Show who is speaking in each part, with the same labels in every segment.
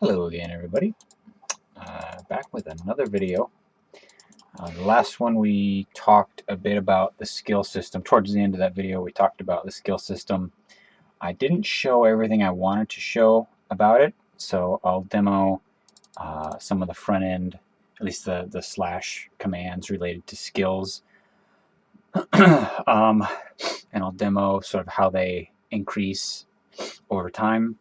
Speaker 1: Hello again, everybody. Back with another video. The last one we talked a bit about the skill system. Towards the end of that video we talked about the skill system. I didn't show everything I wanted to show about it, so I'll demo some of the front end, at least the slash commands related to skills. And I'll demo sort of how they increase over time.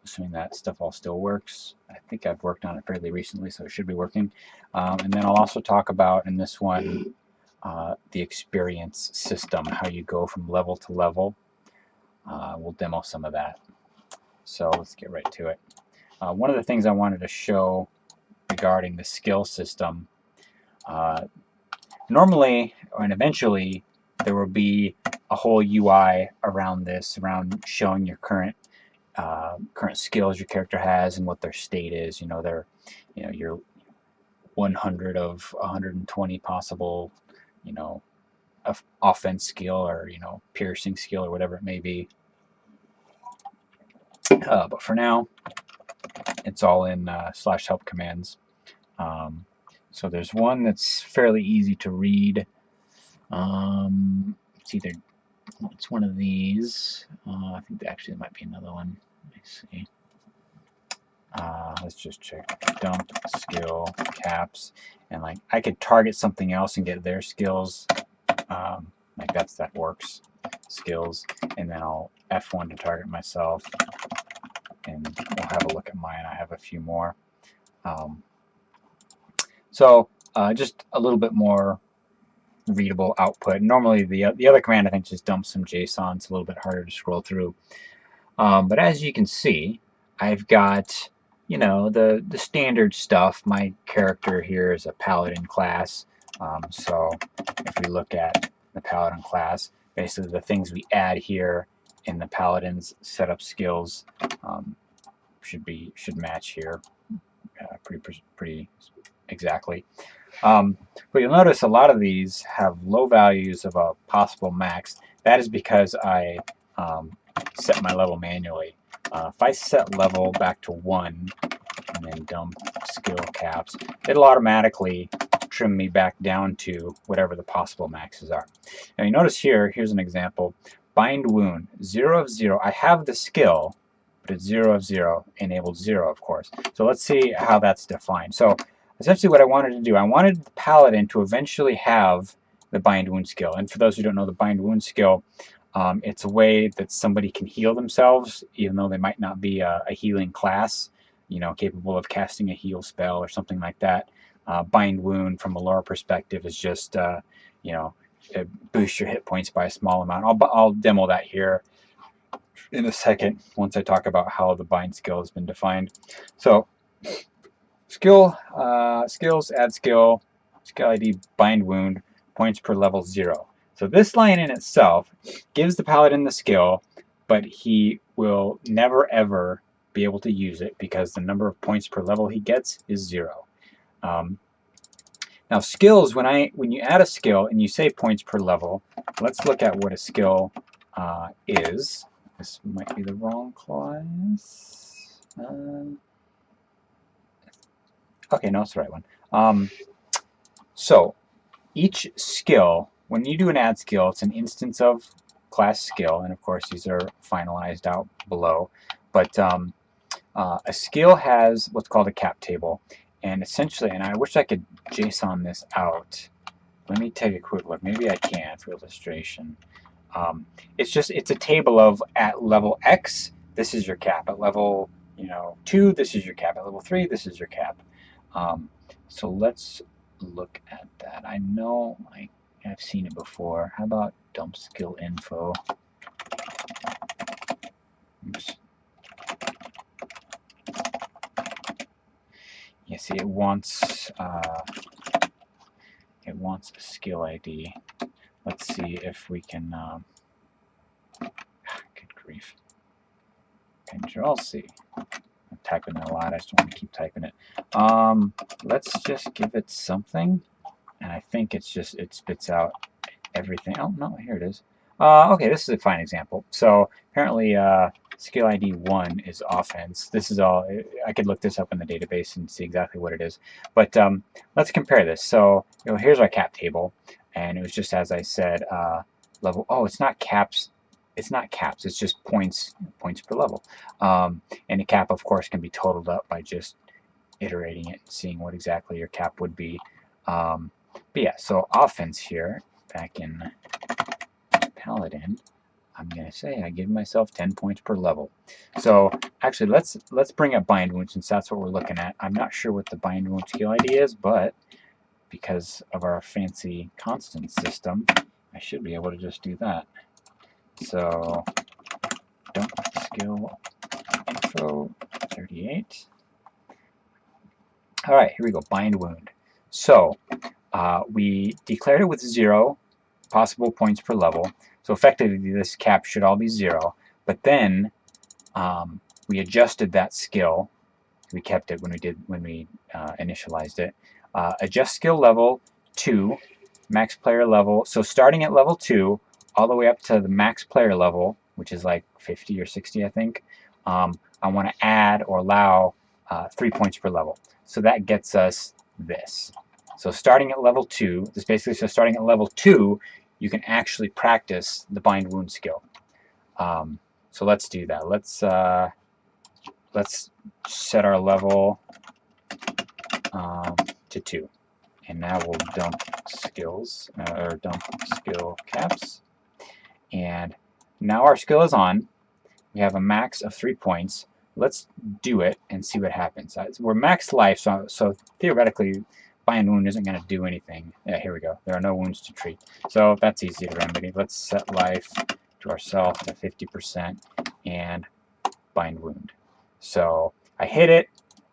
Speaker 1: Assuming that stuff all still works. I think I've worked on it fairly recently, so it should be working. And then I'll also talk about, in this one, the experience system, how you go from level to level. We'll demo some of that. So let's get right to it. One of the things I wanted to show regarding the skill system, normally, and eventually, there will be a whole UI around this, around showing your current skills your character has and what their state is. Your 100 of 120 possible, offense skill or piercing skill or whatever it may be. But for now, it's all in /help commands. So there's one that's fairly easy to read. It's one of these. I think actually there might be another one. Let me see. Let's just check dump skill caps, and like I could target something else and get their skills. Like that works. Skills, and then I'll F1 to target myself, and we'll have a look at mine. I have a few more. So just a little bit more readable output. Normally the other command I think just dumps some JSON. It's a little bit harder to scroll through. But as you can see, I've got the standard stuff. My character here is a paladin class. So if we look at the paladin class, basically the things we add here in the paladin's setup skills should match here pretty exactly. But you'll notice a lot of these have low values of a possible max. That is because I set my level manually. If I set level back to 1 and then dump skill caps, it'll automatically trim me back down to whatever the possible maxes are. Now you notice here's an example. Bind wound, 0 of 0. I have the skill, but it's 0 of 0, enabled 0, of course. So let's see how that's defined. So essentially what I wanted to do, I wanted the paladin to eventually have the bind wound skill. And for those who don't know, the bind wound skill, it's a way that somebody can heal themselves, even though they might not be a healing class, capable of casting a heal spell or something like that. Bind wound, from a lore perspective, is just, it boosts your hit points by a small amount. I'll demo that here in a second once I talk about how the bind skill has been defined. So skills, add skill ID, bind wound, points per level 0. So this line in itself gives the paladin the skill, but he will never ever be able to use it because the number of points per level he gets is 0. Now skills, when you add a skill and you say points per level, let's look at what a skill is. This might be the wrong class. Okay, no, it's the right one. So each skill, when you do an add skill, it's an instance of class skill, and of course these are finalized out below. But a skill has what's called a cap table, and essentially, and I wish I could JSON this out. Let me take a quick look. Maybe I can for illustration. It's a table of, at level X, this is your cap. At level 2, this is your cap. At level 3, this is your cap. So let's look at that. I know I've seen it before. How about dump skill info? Oops. You see, it wants a skill ID. Let's see if we can. Good grief! Control C. I'm typing it a lot. I just want to keep typing it. Let's just give it something, and I think it spits out everything. Oh no, here it is. Okay, this is a fine example. So apparently skill ID 1 is offense. This is all, I could look this up in the database and see exactly what it is. But let's compare this. So here's our cap table, and it was just as I said, level. Oh, it's not caps. It's not caps. It's just points per level. And the cap, of course, can be totaled up by just iterating it and seeing what exactly your cap would be. But yeah, so offense here, back in Paladin, I'm gonna say I give myself 10 points per level. So actually, let's bring up bind wound since that's what we're looking at. I'm not sure what the bind wound skill ID is, but because of our fancy constant system, I should be able to just do that. So dump skill info 38. All right, here we go. Bind wound. So we declared it with 0 possible points per level. So effectively, this cap should all be 0. But then we adjusted that skill. We kept it when we initialized it. Adjust skill level 2, max player level. So starting at level 2, all the way up to the max player level, which is like 50 or 60, I think. I want to add or allow 3 points per level. So that gets us this. So starting at level 2, this basically says starting at level 2, you can actually practice the bind wound skill. So let's do that. Let's set our level to 2, and now we'll dump skills or dump skill caps. And now our skill is on. We have a max of 3 points. Let's do it and see what happens. We're max life, so theoretically, bind wound isn't going to do anything. Yeah, here we go. There are no wounds to treat. So that's easy to remedy. Let's set life to ourselves to 50% and bind wound. So I hit it.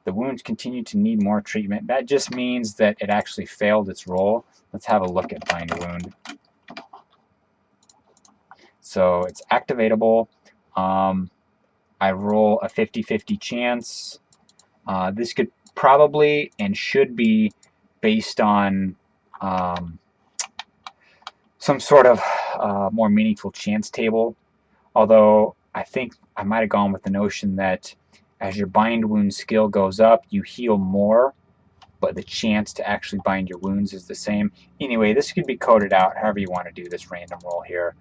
Speaker 1: The wounds continue to need more treatment. That just means that it actually failed its roll. Let's have a look at bind wound. So it's activatable. I roll a 50-50 chance. This could probably and should be based on some sort of more meaningful chance table. Although I think I might have gone with the notion that as your bind wound skill goes up, you heal more, but the chance to actually bind your wounds is the same. Anyway, this could be coded out however you want to do this random roll here.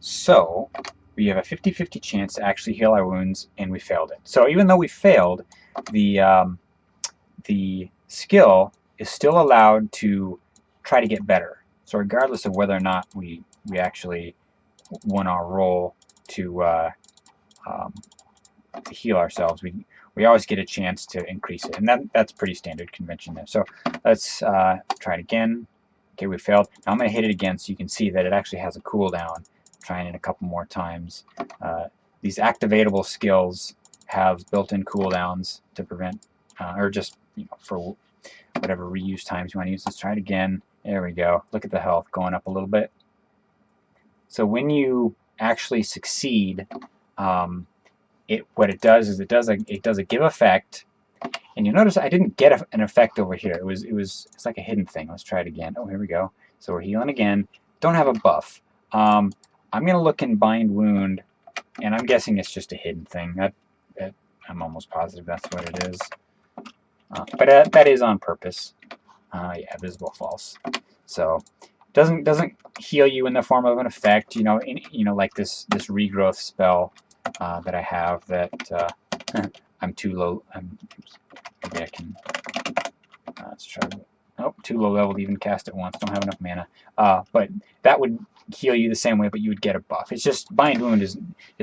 Speaker 1: So we have a 50-50 chance to actually heal our wounds, and we failed it. So even though we failed, the skill is still allowed to try to get better. So regardless of whether or not we actually won our roll to heal ourselves, we always get a chance to increase it, and that's pretty standard convention there. So let's try it again. Okay, we failed. Now I'm going to hit it again so you can see that it actually has a cooldown. Trying it a couple more times. These activatable skills have built-in cooldowns to prevent, or just for whatever reuse times you want to use. Let's try it again. There we go. Look at the health going up a little bit. So when you actually succeed, what it does is it does a give effect, and you'll notice I didn't get an effect over here. It's like a hidden thing. Let's try it again. Oh, here we go. So we're healing again. Don't have a buff. I'm going to look in bind wound, and I'm guessing it's just a hidden thing. I'm almost positive that's what it is. But that is on purpose. Yeah, visible false. So doesn't heal you in the form of an effect. Like this regrowth spell that I have that I'm too low. Maybe I can. Let's try. Oh, too low level to even cast it once. Don't have enough mana. But that would heal you the same way, but you would get a buff. It's just bind wound is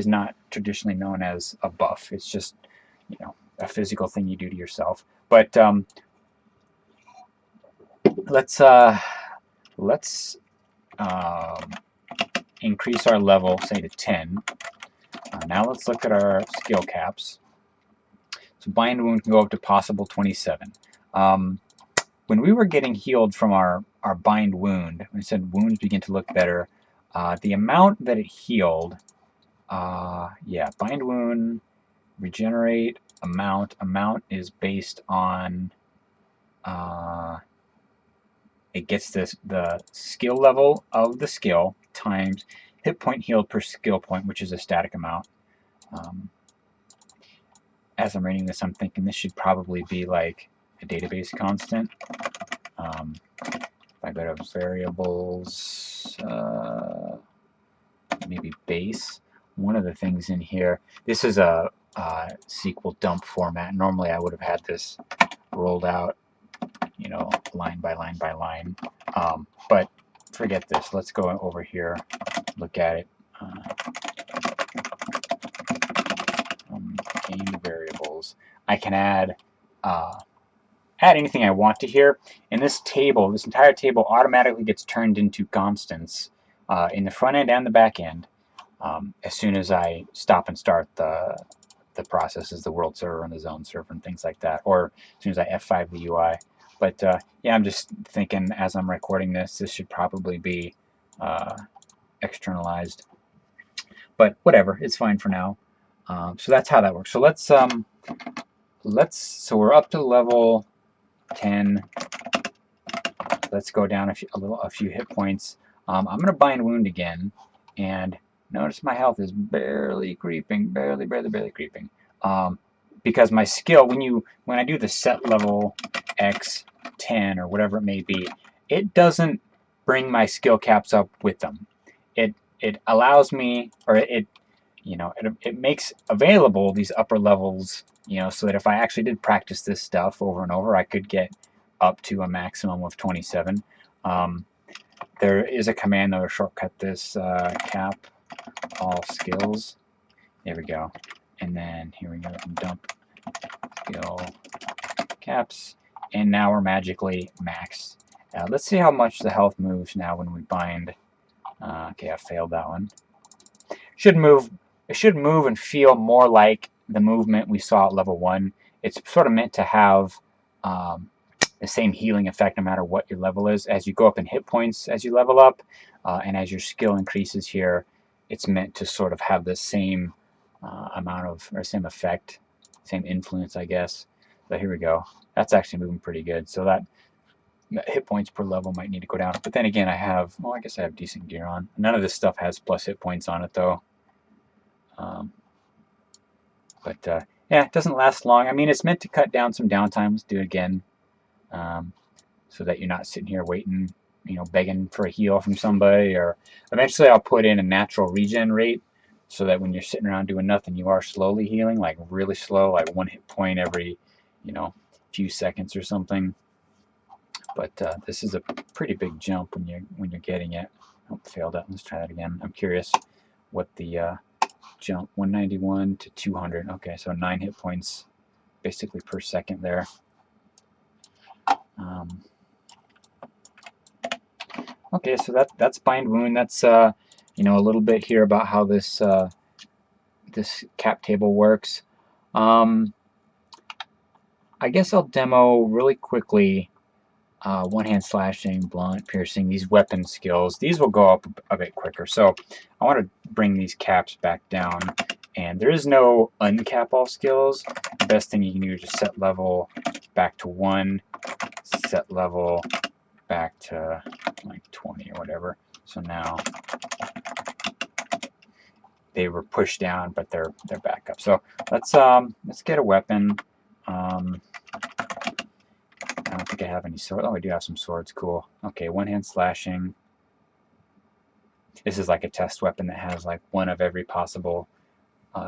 Speaker 1: not traditionally known as a buff. It's just a physical thing you do to yourself. But let's increase our level, say to 10. Now let's look at our skill caps. So bind wound can go up to possible 27. When we were getting healed from our bind wound, we said wounds begin to look better. The amount that it healed, yeah, bind wound, regenerate, amount. Amount is based on, it gets the skill level of the skill times hit point healed per skill point, which is a static amount. As I'm reading this, I'm thinking this should probably be like a database constant. If I go to variables, maybe base, one of the things in here, this is a SQL dump format. Normally I would have had this rolled out, you know, line by line by line. But forget this. Let's go over here, look at it. Game variables. I can add anything I want to here. And this table, this entire table automatically gets turned into constants in the front end and the back end as soon as I stop and start the processes, the world server and the zone server and things like that, or as soon as I F5 the UI. But yeah, I'm just thinking as I'm recording this, this should probably be externalized. But whatever, it's fine for now. So that's how that works. So so we're up to level 10. Let's go down a few hit points. I'm going to bind wound again, and notice my health is barely creeping, barely creeping. Because my skill, when I do the set level X 10 or whatever it may be, it doesn't bring my skill caps up with them. It allows me, or it makes available these upper levels, so that if I actually did practice this stuff over and over, I could get up to a maximum of 27. There is a command that will shortcut this, cap all skills. There we go. And then here we go, dump skill caps. And now we're magically maxed. Let's see how much the health moves now when we bind. Okay, I failed that one. It should move and feel more like the movement we saw at level 1. It's sort of meant to have the same healing effect no matter what your level is. As you go up in hit points as you level up, and as your skill increases here, it's meant to sort of have the same amount of, or same effect, same influence, I guess. So here we go. That's actually moving pretty good. So that hit points per level might need to go down. But then again, I guess I have decent gear on. None of this stuff has plus hit points on it, though. Yeah, it doesn't last long. I mean, it's meant to cut down some downtime. Let's do it again, so that you're not sitting here waiting, begging for a heal from somebody. Or eventually I'll put in a natural regen rate, so that when you're sitting around doing nothing, you are slowly healing, like really slow, like 1 hit point every, few seconds or something. But this is a pretty big jump when you're getting it. Oh, failed it. Let's try that again. I'm curious what the jump, 191 to 200. Okay, so 9 hit points basically per second there. Okay, so that's bind wound. That's a little bit here about how this this cap table works. I guess I'll demo really quickly one-hand slashing, blunt, piercing, these weapon skills. These will go up a bit quicker. So I want to bring these caps back down, and there is no uncap all skills. The best thing you can do is just set level back to 1, set level back to like 20 or whatever. So now they were pushed down, but they're back up. So let's get a weapon. I don't think I have any sword. Oh, I do have some swords. Cool. Okay, one-hand slashing. This is like a test weapon that has like one of every possible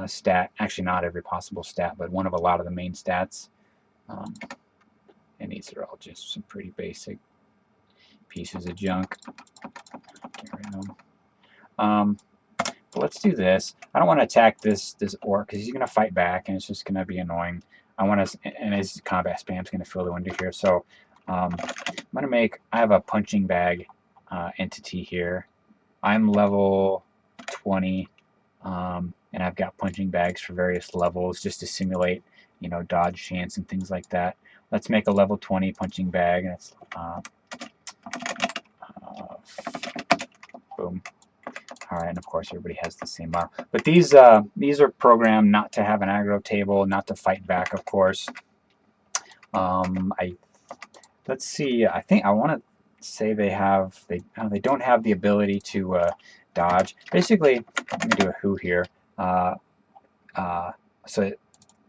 Speaker 1: stat. Actually, not every possible stat, but one of a lot of the main stats. And these are all just some pretty basic pieces of junk. Get rid of them. But let's do this. I don't want to attack this orc because he's going to fight back, and it's just going to be annoying. And his combat spam is going to fill the window here. So I'm going to I have a punching bag entity here. I'm level 20, and I've got punching bags for various levels just to simulate, dodge chance and things like that. Let's make a level 20 punching bag. That's boom. All right, and of course everybody has the same model. But these are programmed not to have an aggro table, not to fight back, of course. Let's see. I think I want to say they don't have the ability to dodge. Basically, let me do a who here. So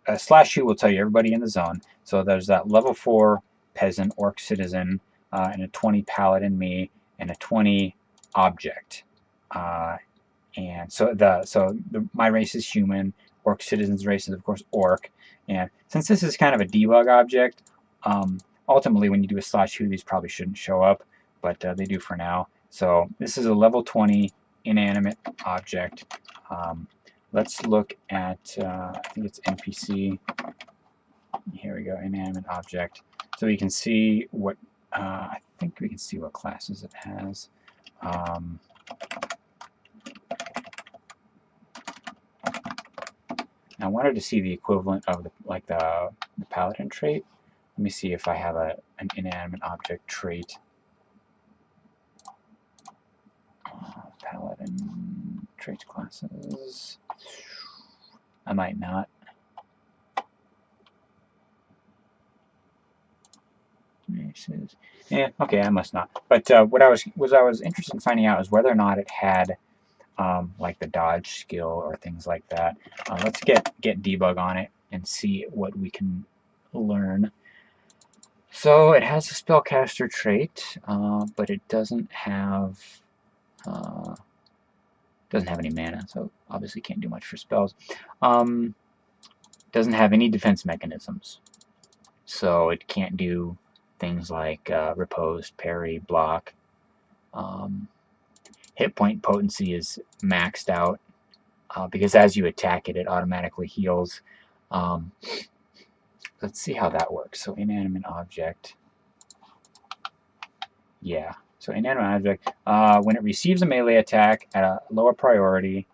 Speaker 1: a slash who will tell you everybody in the zone. So there's that level 4 peasant, orc citizen, and a 20 paladin me, and a 20 object. And so my race is human. Orc citizen's race is of course orc. And since this is kind of a debug object, ultimately when you do a slash who, these probably shouldn't show up, but they do for now. So this is a level 20 inanimate object. Let's look at, I think it's NPC. Here we go, inanimate object. So we can see what, I think we can see what classes it has. I wanted to see the equivalent of the paladin trait. Let me see if I have an inanimate object trait. Paladin trait classes. I might not. Yeah, okay, I must not. But what I was interested in finding out is whether or not it had like the dodge skill or things like that. Let's get debug on it and see what we can learn. So it has a spellcaster trait, but it doesn't have any mana, so obviously can't do much for spells. Doesn't have any defense mechanisms, so it can't do things like repose, parry, block. Hit point potency is maxed out because as you attack it, it automatically heals. Let's see how that works. So inanimate object. Yeah. So inanimate object, when it receives a melee attack at a lower priority,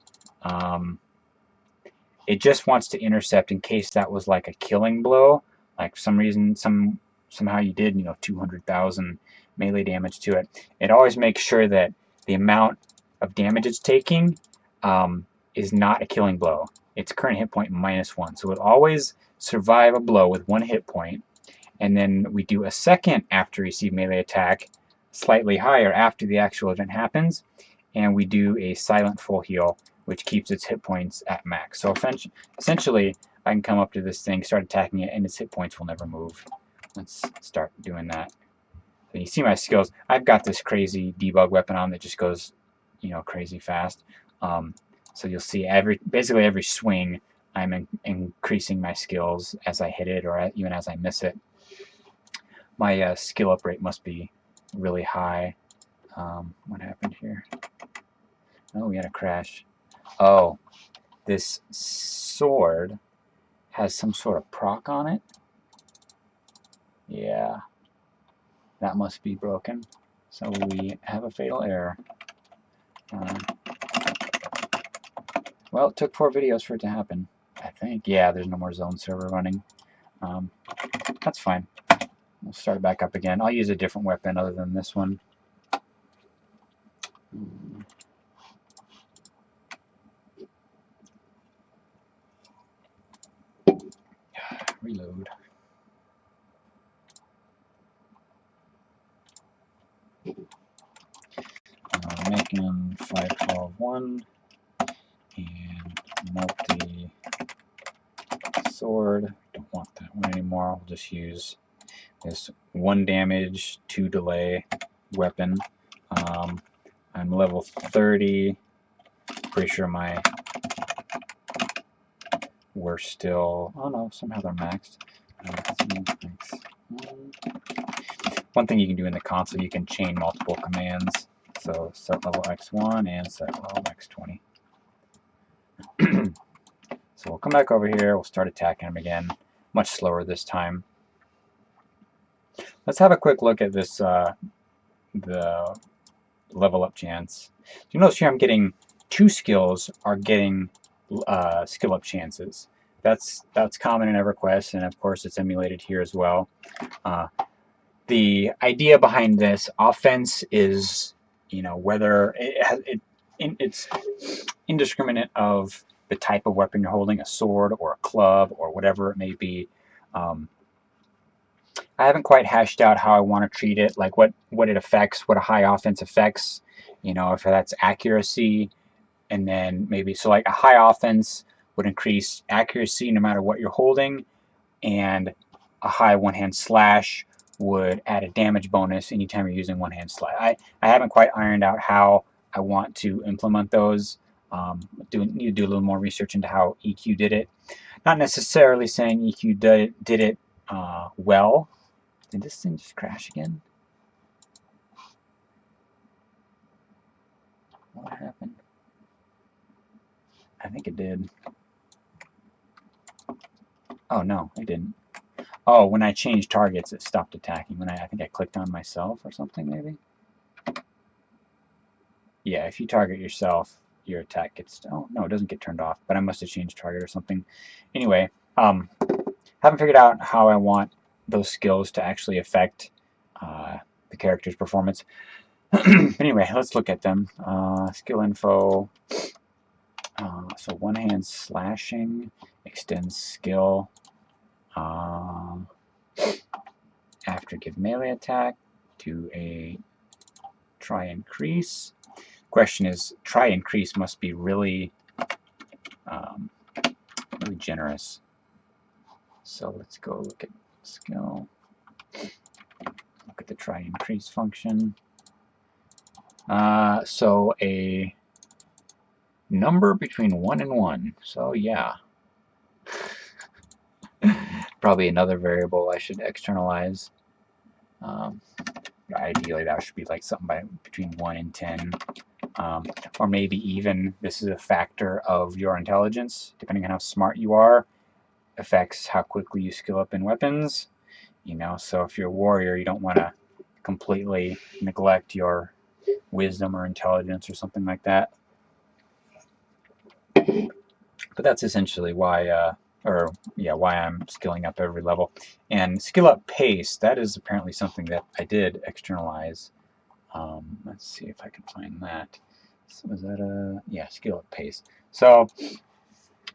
Speaker 1: it just wants to intercept in case that was like a killing blow. Like for some reason, somehow you did 200,000 melee damage to it. It always makes sure that the amount of damage it's taking is not a killing blow. Its current hit point -1. So it always survive a blow with 1 hit point, and then we do a second after receive melee attack, slightly higher after the actual event happens, and we do a silent full heal, which keeps its hit points at max. So essentially, I can come up to this thing, start attacking it, and its hit points will never move. Let's start doing that. So you see my skills. I've got this crazy debug weapon on that just goes, crazy fast. So you'll see basically every swing, I'm increasing my skills as I hit it or even as I miss it. My skill up rate must be really high. What happened here? Oh, we had a crash. Oh, this sword has some sort of proc on it. Yeah, that must be broken. So we have a fatal error. Well, it took 4 videos for it to happen, I think. Yeah, there's no more zone server running. That's fine. We'll start it back up again. I'll use a different weapon other than this one. Reload. Making 512-1 and multi sword. Don't want that one anymore. I'll just use this 1 damage, 2 delay weapon. I'm level 30. Pretty sure we're still. Oh no, somehow they're maxed. One thing you can do in the console, you can chain multiple commands. So set level X1 and set level X20. So we'll come back over here, we'll start attacking him again, much slower this time. Let's have a quick look at this, the level up chance. So you notice here I'm getting 2 skills are getting skill up chances. That's common in EverQuest, and of course it's emulated here as well. The idea behind this offense is, whether it's indiscriminate of the type of weapon you're holding, a sword or a club or whatever it may be. I haven't quite hashed out how I want to treat it, like what it affects, what a high offense affects. You know, if that's accuracy, and then maybe, so like a high offense would increase accuracy no matter what you're holding, and a high one-hand slash would add a damage bonus anytime you're using one-hand slash. I haven't quite ironed out how I want to implement those. Need to do a little more research into how EQ did it. Not necessarily saying EQ did it well. Did this thing just crash again? What happened? I think it did. Oh no, it didn't. Oh, when I changed targets, it stopped attacking. When I think I clicked on myself or something, maybe? Yeah, if you target yourself, your attack gets... Oh, no, it doesn't get turned off, but I must have changed target or something. Anyway, haven't figured out how I want those skills to actually affect the character's performance. Anyway, let's look at them. Skill info. So one-hand slashing extends skill. After give melee attack to a try increase. Question is, try increase must be really really generous. So let's go look at skill. Look at the try increase function. So a number between 1 and 1. So yeah. Probably another variable I should externalize. Ideally that should be like something between 1 and 10. Or maybe even this is a factor of your intelligence, depending on how smart you are, affects how quickly you skill up in weapons. You know, so if you're a warrior, you don't want to completely neglect your wisdom or intelligence or something like that. But that's essentially why, why I'm skilling up every level. And skill up pace, that is apparently something that I did externalize. Let's see if I can find that. So was that yeah, skill up pace. So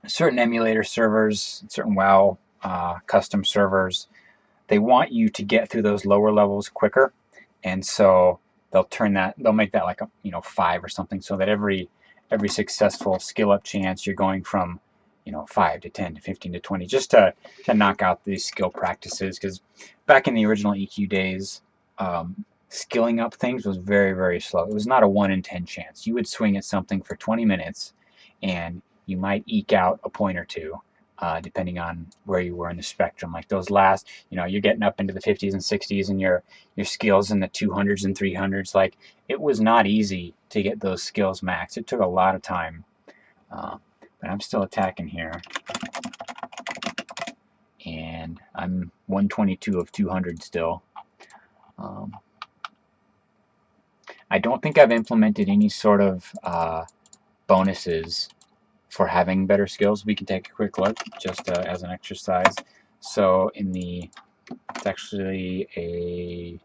Speaker 1: certain emulator servers, certain WoW custom servers, they want you to get through those lower levels quicker, and so they'll make that like a 5 or something, so that every successful skill up chance you're going from 5 to 10 to 15 to 20, just to knock out these skill practices. Because back in the original EQ days, skilling up things was very, very slow. It was not a 1 in 10 chance. You would swing at something for 20 minutes and you might eke out a point or two, depending on where you were in the spectrum. Like those last, you're getting up into the 50s and 60s, and your skills in the 200s and 300s. Like, it was not easy to get those skills max. It took a lot of time. But I'm still attacking here, and I'm 122 of 200 still. I don't think I've implemented any sort of bonuses for having better skills. We can take a quick look just as an exercise. So it's actually a,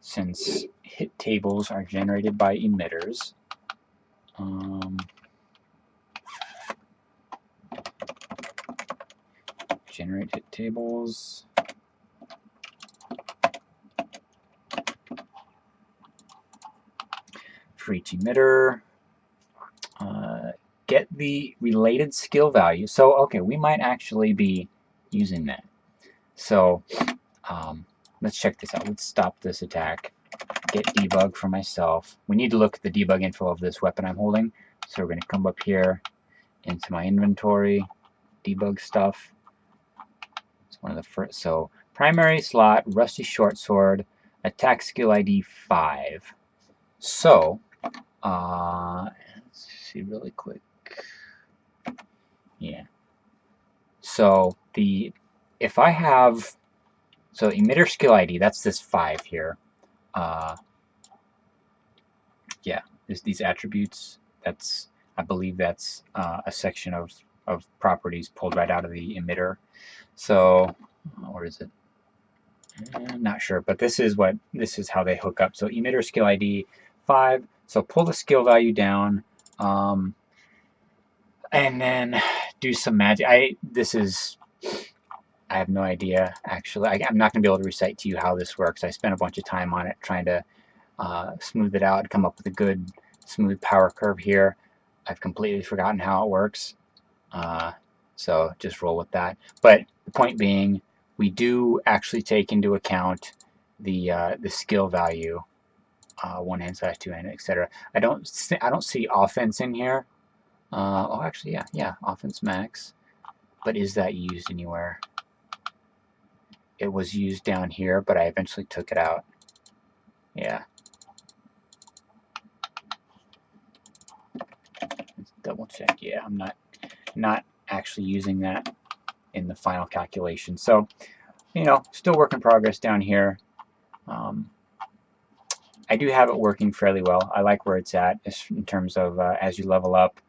Speaker 1: since hit tables are generated by emitters, generate hit tables. For each emitter, get the related skill value. So, okay, we might actually be using that. So, let's check this out. Let's stop this attack. Get debug for myself. We need to look at the debug info of this weapon I'm holding. So we're going to come up here into my inventory, debug stuff. It's one of the first. So, primary slot, rusty short sword, attack skill ID 5. So, let's see really quick. Yeah. So if I have, so emitter skill ID, that's this 5 here. Yeah, these attributes. I believe that's a section of properties pulled right out of the emitter. So, where is it? I'm not sure, but this is how they hook up. So emitter skill ID 5. So pull the skill value down, and then do some magic. I have no idea, actually. I'm not going to be able to recite to you how this works. I spent a bunch of time on it trying to smooth it out and come up with a good smooth power curve here. I've completely forgotten how it works, so just roll with that. But the point being, we do actually take into account the skill value, one hand slash two hand, etc. I don't see offense in here. Oh, actually, yeah, offense max. But is that used anywhere? It was used down here, but I eventually took it out. Yeah. Let's double check. Yeah, I'm not actually using that in the final calculation. So, you know, still work in progress down here. I do have it working fairly well. I like where it's at in terms of as you level up,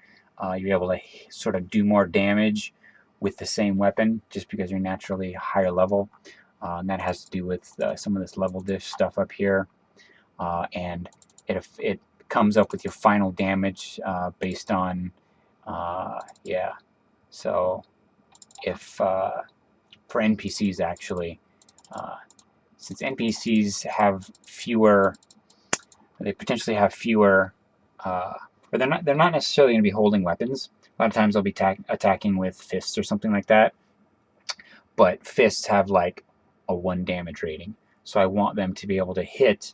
Speaker 1: you're able to sort of do more damage with the same weapon just because you're naturally higher level. And that has to do with some of this level diff stuff up here. And it comes up with your final damage based on, yeah. So if for NPCs actually, since NPCs have fewer, they potentially have fewer, or they're not necessarily going to be holding weapons. A lot of times they'll be attacking with fists or something like that. But fists have like a 1 damage rating, so I want them to be able to hit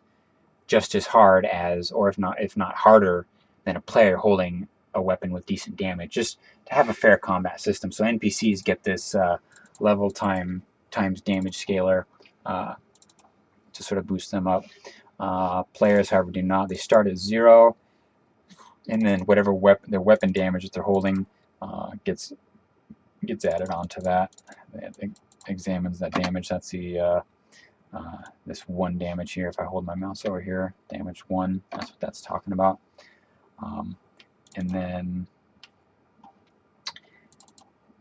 Speaker 1: just as hard as, or if not harder than a player holding a weapon with decent damage, just to have a fair combat system. So NPCs get this level times damage scaler to sort of boost them up. Players, however, do not. They start at 0, and then whatever their weapon damage that they're holding gets added onto that. It examines that damage. That's the this 1 damage here. If I hold my mouse over here, damage 1. That's what that's talking about. And then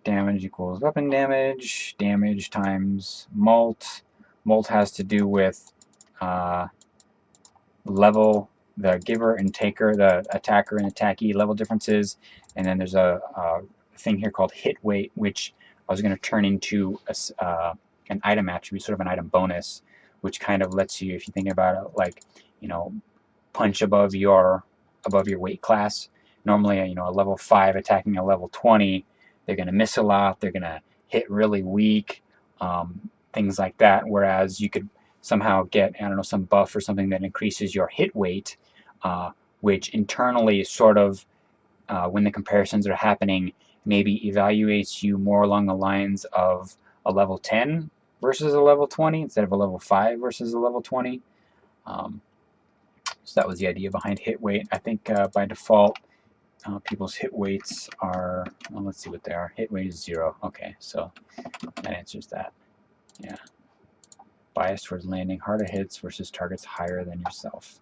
Speaker 1: damage equals weapon damage. Damage times mult. Mult has to do with level, the giver and taker, the attacker and attackee level differences. And then there's a thing here called hit weight, which I was going to turn into an item attribute, sort of an item bonus, which kind of lets you, if you think about it, like, you know, punch above your weight class. Normally, you know, a level 5 attacking a level 20, they're going to miss a lot. They're going to hit really weak, things like that. Whereas you could somehow get, I don't know, some buff or something that increases your hit weight, which internally sort of, when the comparisons are happening, maybe evaluates you more along the lines of a level 10 versus a level 20 instead of a level 5 versus a level 20. So that was the idea behind hit weight. I think by default, people's hit weights are, well, let's see what they are. Hit weight is 0. Okay, so that answers that. Yeah. Bias towards landing harder hits versus targets higher than yourself.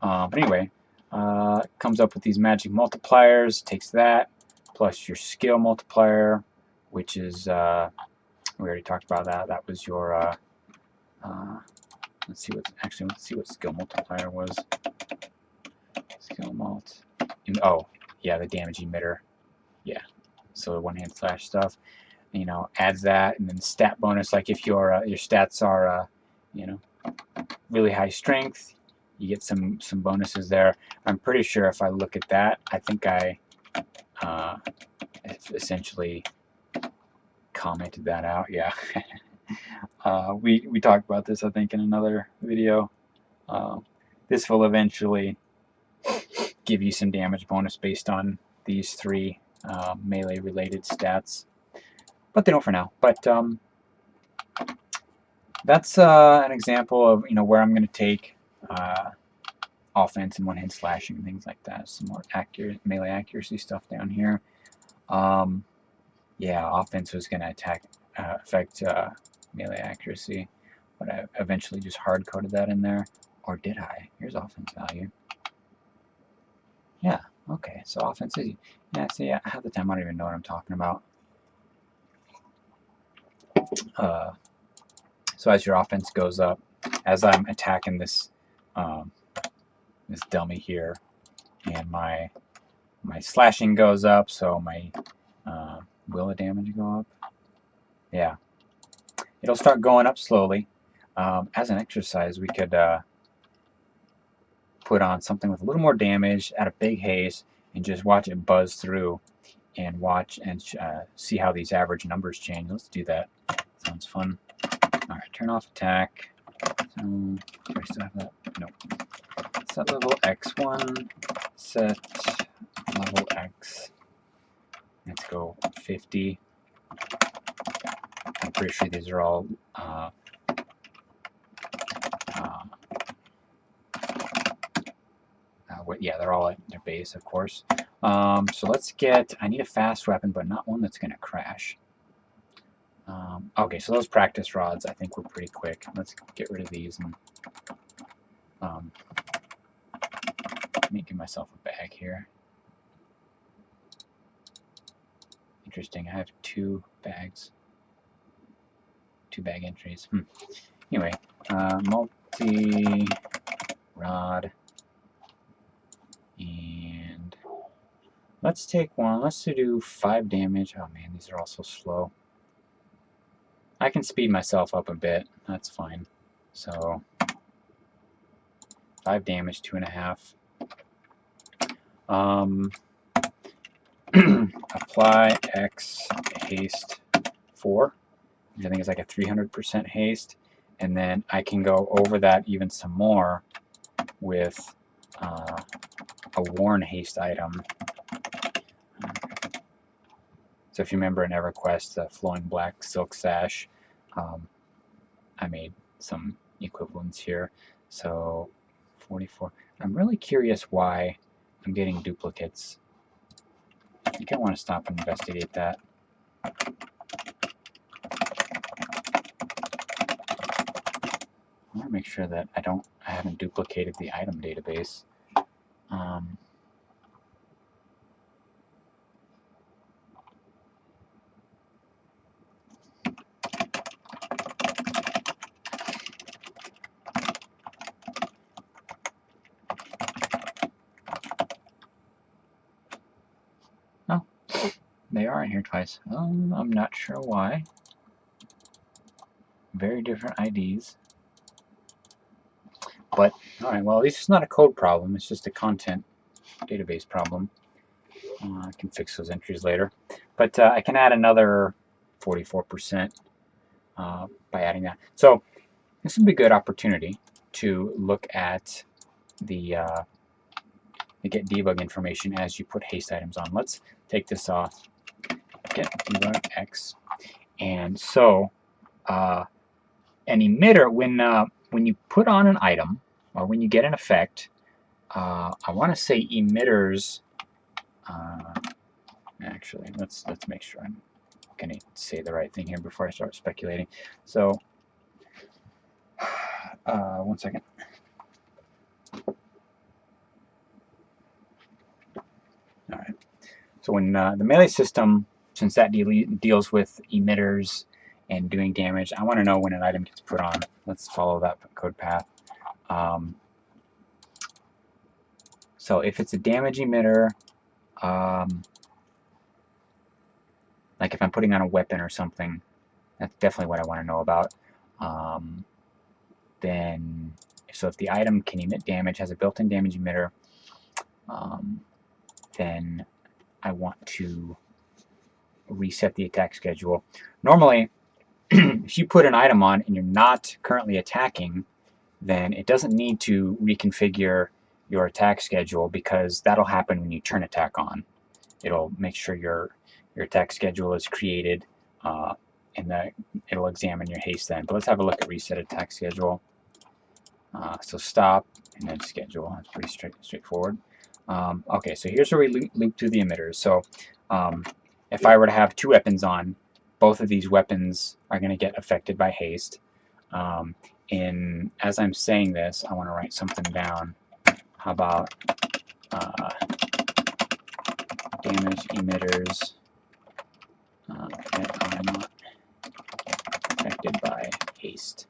Speaker 1: But anyway, comes up with these magic multipliers, takes that, plus your skill multiplier, which is, we already talked about that. That was your, let's see what skill multiplier was. Skill mult. Oh, yeah, the damage emitter. Yeah, so the 1 hand slash stuff. You know, adds that, and then stat bonus. Like if your stats are, you know, really high strength, you get some bonuses there. I'm pretty sure if I look at that, I think I essentially commented that out. Yeah. We talked about this, I think, in another video. This will eventually give you some damage bonus based on these 3 melee related stats, but they don't for now. But that's an example of, you know, where I'm going to take offense and 1 hand slashing and things like that. Some more accurate melee accuracy stuff down here. Yeah, offense was going to affect melee accuracy, but I eventually just hard coded that in there. Or did I? Here's offense value. Yeah, okay, so offense is, yeah, see, yeah, half the time I don't even know what I'm talking about. So as your offense goes up, as I'm attacking this this dummy here, and my slashing goes up, so my will of damage go up? Yeah, it'll start going up slowly. As an exercise, we could put on something with a little more damage at a big haste and just watch it buzz through and watch and see how these average numbers change. Let's do that. Sounds fun. All right, turn off attack. So, do I still have that? No. Set level X1. Set level X. Let's go 50. I'm pretty sure these are all yeah, they're all at their base, of course. So let's get, I need a fast weapon, but not one that's going to crash. Okay, so those practice rods, I think, were pretty quick. Let's get rid of these and let me give myself a bag here. Interesting, I have two bags. Two bag entries. Anyway, multi-rod. And let's take one. Let's do 5 damage. Oh man, these are all so slow. I can speed myself up a bit. That's fine. So 5 damage, 2.5. Apply X haste 4, which I think is like a 300% haste, and then I can go over that even some more with a worn haste item. So if you remember in EverQuest, the flowing black silk sash, I made some equivalents here. So 44. I'm really curious why I'm getting duplicates. I think I want to stop and investigate that. I want to make sure that I haven't duplicated the item database. Oh, they are in here twice. I'm not sure why. Very different IDs. But, alright, well, at least it's not a code problem. It's just a content database problem. I can fix those entries later. But I can add another 44% by adding that. So this would be a good opportunity to look at the get debug information as you put haste items on. Let's take this off. Get debug X. And so an emitter, when you put on an item or when you get an effect, I want to say emitters. Actually, let's make sure I'm going to say the right thing here before I start speculating. So, 1 second. All right. So when the melee system, since that deals with emitters and doing damage, I want to know when an item gets put on. Let's follow that code path. So if it's a damage emitter, like if I'm putting on a weapon or something, that's definitely what I want to know about. Then, so if the item can emit damage, has a built-in damage emitter, then I want to reset the attack schedule. Normally, if you put an item on and you're not currently attacking, then it doesn't need to reconfigure your attack schedule because that'll happen when you turn attack on. It'll make sure your attack schedule is created and it'll examine your haste then. But let's have a look at reset attack schedule. So stop and then schedule. That's pretty straightforward. Okay, so here's where we loop through the emitters. So if I were to have 2 weapons on, both of these weapons are going to get affected by haste. And as I'm saying this, I want to write something down. How about damage emitters that are not affected by haste.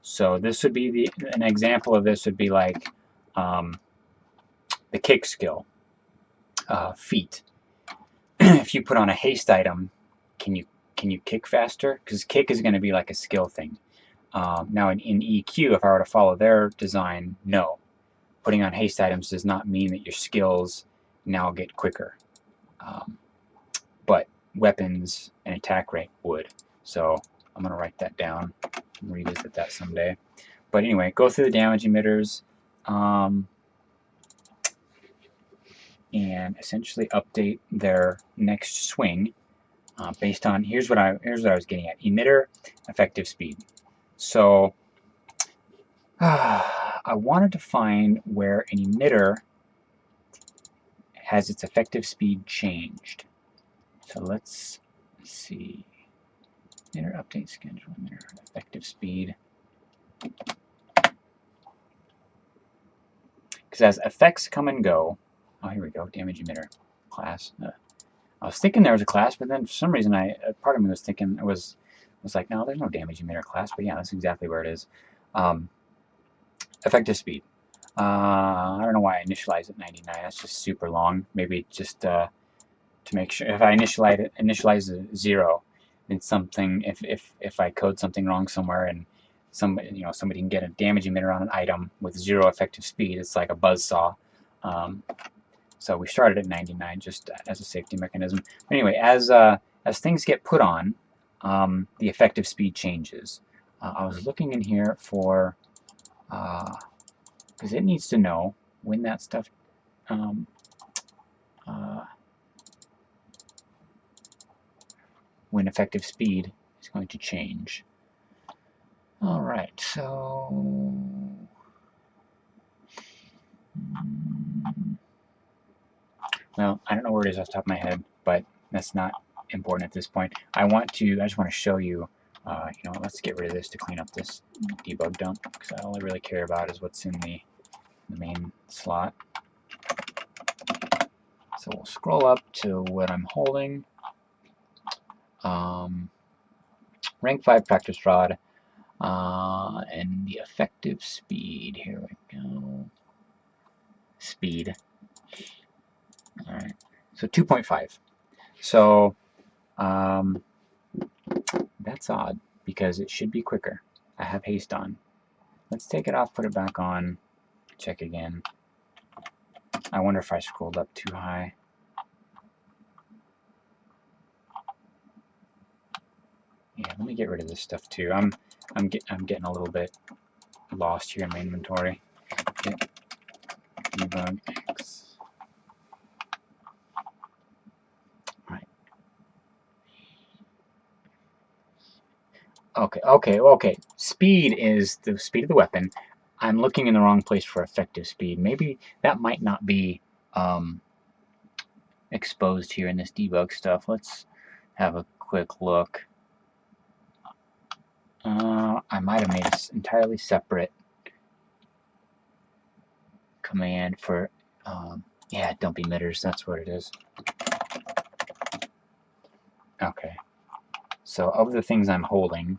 Speaker 1: So this would be an example of this would be like the kick skill, feat. If you put on a haste item, can you can you kick faster? Because kick is going to be like a skill thing. Now in EQ, if I were to follow their design, no. Putting on haste items does not mean that your skills now get quicker. But weapons and attack rate would. So I'm going to write that down and revisit that someday. But anyway, go through the damage emitters and essentially update their next swing based on, here's what I was getting at, emitter effective speed. So I wanted to find where an emitter has its effective speed changed. So let's see. Emitter update schedule, emitter effective speed. Because as effects come and go, oh, here we go, damage emitter class. I was thinking there was a class, but then for some reason, part of me was thinking it was like, no, there's no damage emitter class. But yeah, that's exactly where it is. Effective speed. I don't know why I initialized at 99. That's just super long. Maybe just to make sure. If I initialize a 0, then something. If I code something wrong somewhere and somebody can get a damage emitter on an item with 0 effective speed, it's like a buzzsaw. So we started at 99 just as a safety mechanism. But anyway, as things get put on, the effective speed changes. I was looking in here for because it needs to know when that stuff when effective speed is going to change. All right, so well, I don't know where it is off the top of my head, but that's not important at this point. I just want to show you, let's get rid of this to clean up this debug dump, because all I really care about is what's in the main slot. So we'll scroll up to what I'm holding. Rank 5 practice rod, and the effective speed. Here we go. Speed. All right. So 2.5. So that's odd because it should be quicker. I have haste on. Let's take it off, put it back on, check again. I wonder if I scrolled up too high. Yeah, let me get rid of this stuff too. I'm getting a little bit lost here in my inventory. Okay. Debug X. Right. Okay. Speed is the speed of the weapon. I'm looking in the wrong place for effective speed. Maybe that might not be exposed here in this debug stuff. Let's have a quick look. I might have made an entirely separate command for, yeah, dump emitters. That's what it is. Okay. So of the things I'm holding,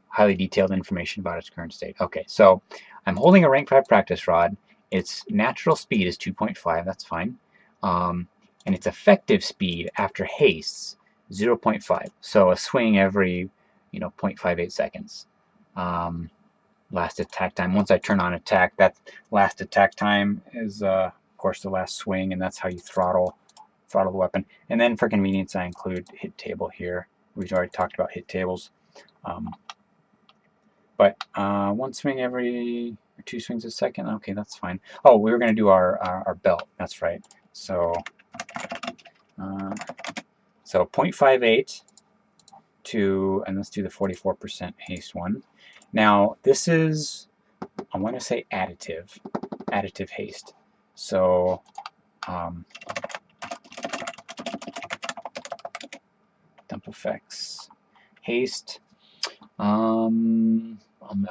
Speaker 1: highly detailed information about its current state. Okay, so I'm holding a rank 5 practice rod. Its natural speed is 2.5. That's fine. And its effective speed after hastes 0.5. So a swing every 0.58 seconds. Last attack time. Once I turn on attack, that last attack time is of course the last swing, and that's how you throttle the weapon. And then for convenience, I include hit table here. We've already talked about hit tables. But one swing every 2 swings a second. Okay, that's fine. Oh, we were going to do our belt. That's right. So 0.58 to, and let's do the 44% haste one. Now this is, I want to say additive haste. So dump effects, haste. I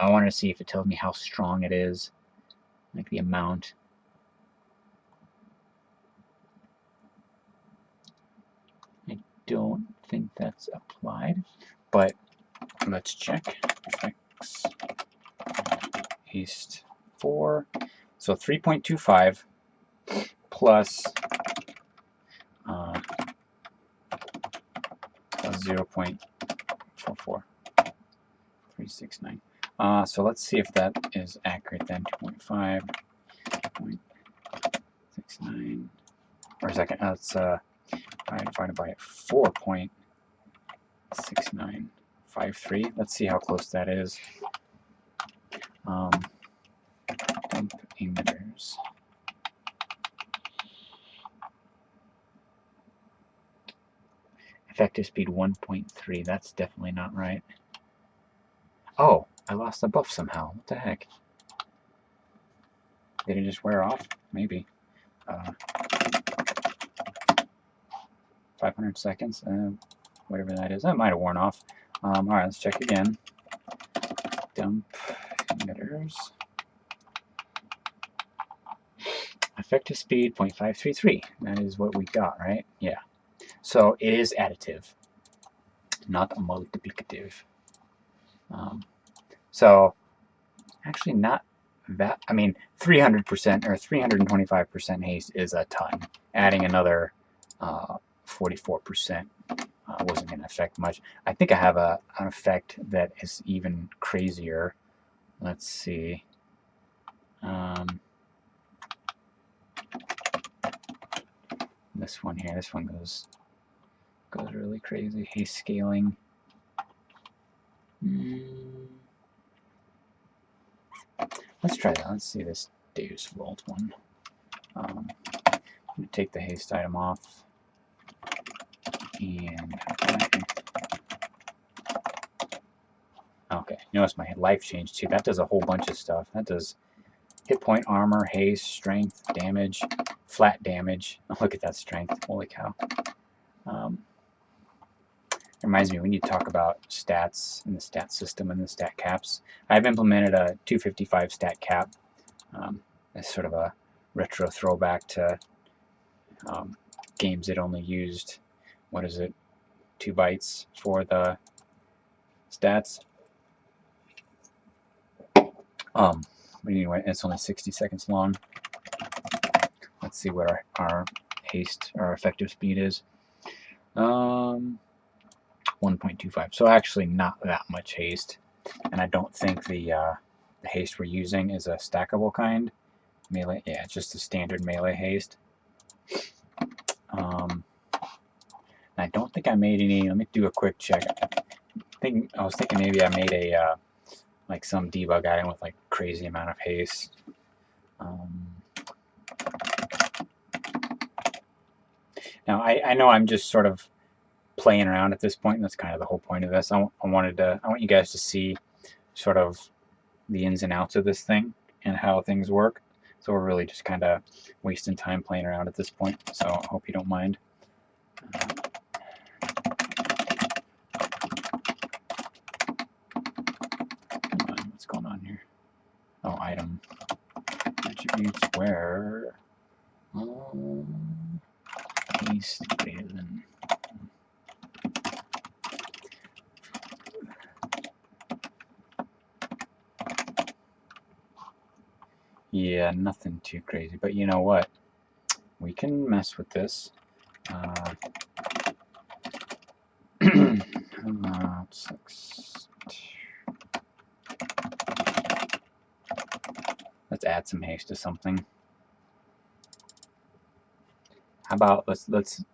Speaker 1: want to see if it tells me how strong it is, like the amount. I don't think that's applied, but let's check. Effects, haste 4, so 3.25 plus 0.44369. So let's see if that is accurate then. 2.5.69, or second, that's 5 divided by 4.6953. Let's see how close that is. Dump emitters. Effective speed 1.3. That's definitely not right. Oh, I lost the buff somehow. What the heck? Did it just wear off? Maybe. 500 seconds. Whatever that is. That might have worn off. Alright, let's check again. Dump emitters. Effective speed 0.533. That is what we got, right? Yeah. So it is additive, not multiplicative. So actually not that. I mean, 300% or 325% haste is a ton. Adding another 44% wasn't going to affect much. I think I have an effect that is even crazier. Let's see. This one here. This one goes really crazy. Haste scaling. Let's try that. Let's see this Deus Vault one. I'm going to take the haste item off. And okay, notice my life changed too. That does a whole bunch of stuff. That does hit point, armor, haste, strength, damage, flat damage. Oh, look at that strength. Holy cow. Reminds me, we need to talk about stats in the stat system and the stat caps. I've implemented a 255 stat cap. As sort of a retro throwback to games that only used, what is it, 2 bytes for the stats. But anyway, it's only 60 seconds long. Let's see what our haste, our effective speed is. 1.25. So actually not that much haste. And I don't think the haste we're using is a stackable kind. Melee, yeah, it's just a standard melee haste. I don't think I made any. Let me do a quick check. I was thinking maybe I made a like some debug item with like crazy amount of haste. Now I know I'm just sort of playing around at this point. And that's kind of the whole point of this. I want you guys to see sort of the ins and outs of this thing and how things work. So we're really just kind of wasting time playing around at this point. So I hope you don't mind. Come on, what's going on here? Oh, item attributes where haste greater than. Yeah, nothing too crazy, but you know what? We can mess with this. Let's add some haste to something. How about let's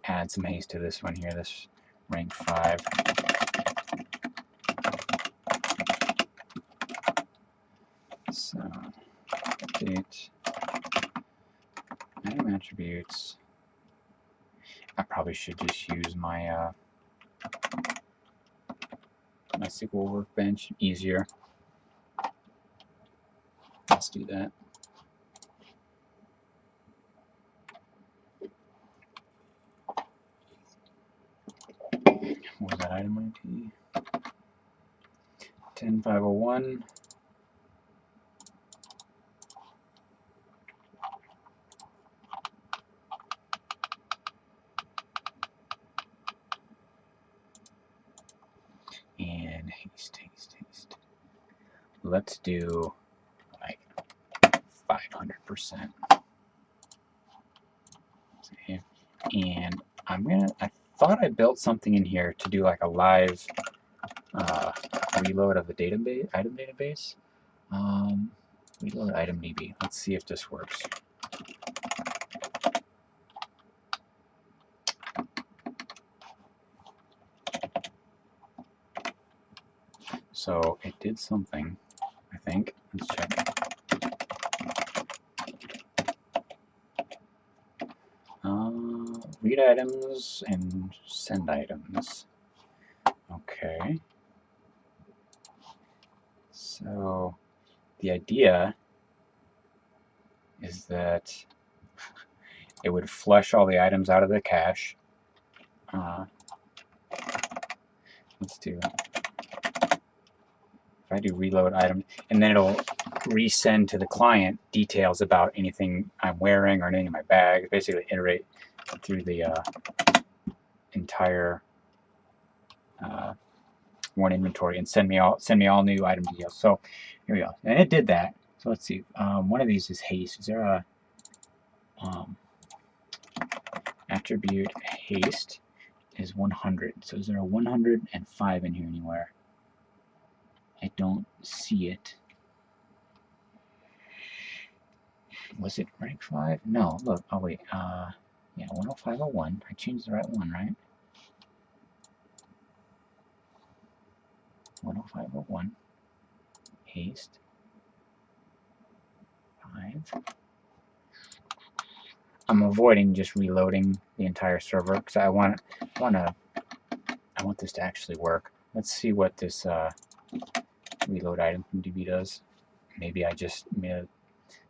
Speaker 1: add some haste to this one here. This rank 5. So update item attributes. I probably should just use my my SQL workbench. Easier. Let's do that. What was that item ID? 10501. And haste. Let's do like 500%. And I thought I built something in here to do like a live reload of the database, item database. Reload item DB. Let's see if this works. So it did something, I think. Let's check. Read items and send items. Okay. So the idea is that it would flush all the items out of the cache. Let's do, if I do reload item, and then it'll resend to the client details about anything I'm wearing or anything in my bag. Basically iterate through the entire one inventory and send me all new item details. So here we go, and it did that. So let's see. One of these is haste. Is there a attribute haste is 100? So is there a 105 in here anywhere? I don't see it. Was it rank 5? No, look. Oh wait. Yeah, 10501. I changed the right one, right? 10501. Haste. 5. I'm avoiding just reloading the entire server because I want this to actually work. Let's see what this reload item from DB does. Maybe I just made a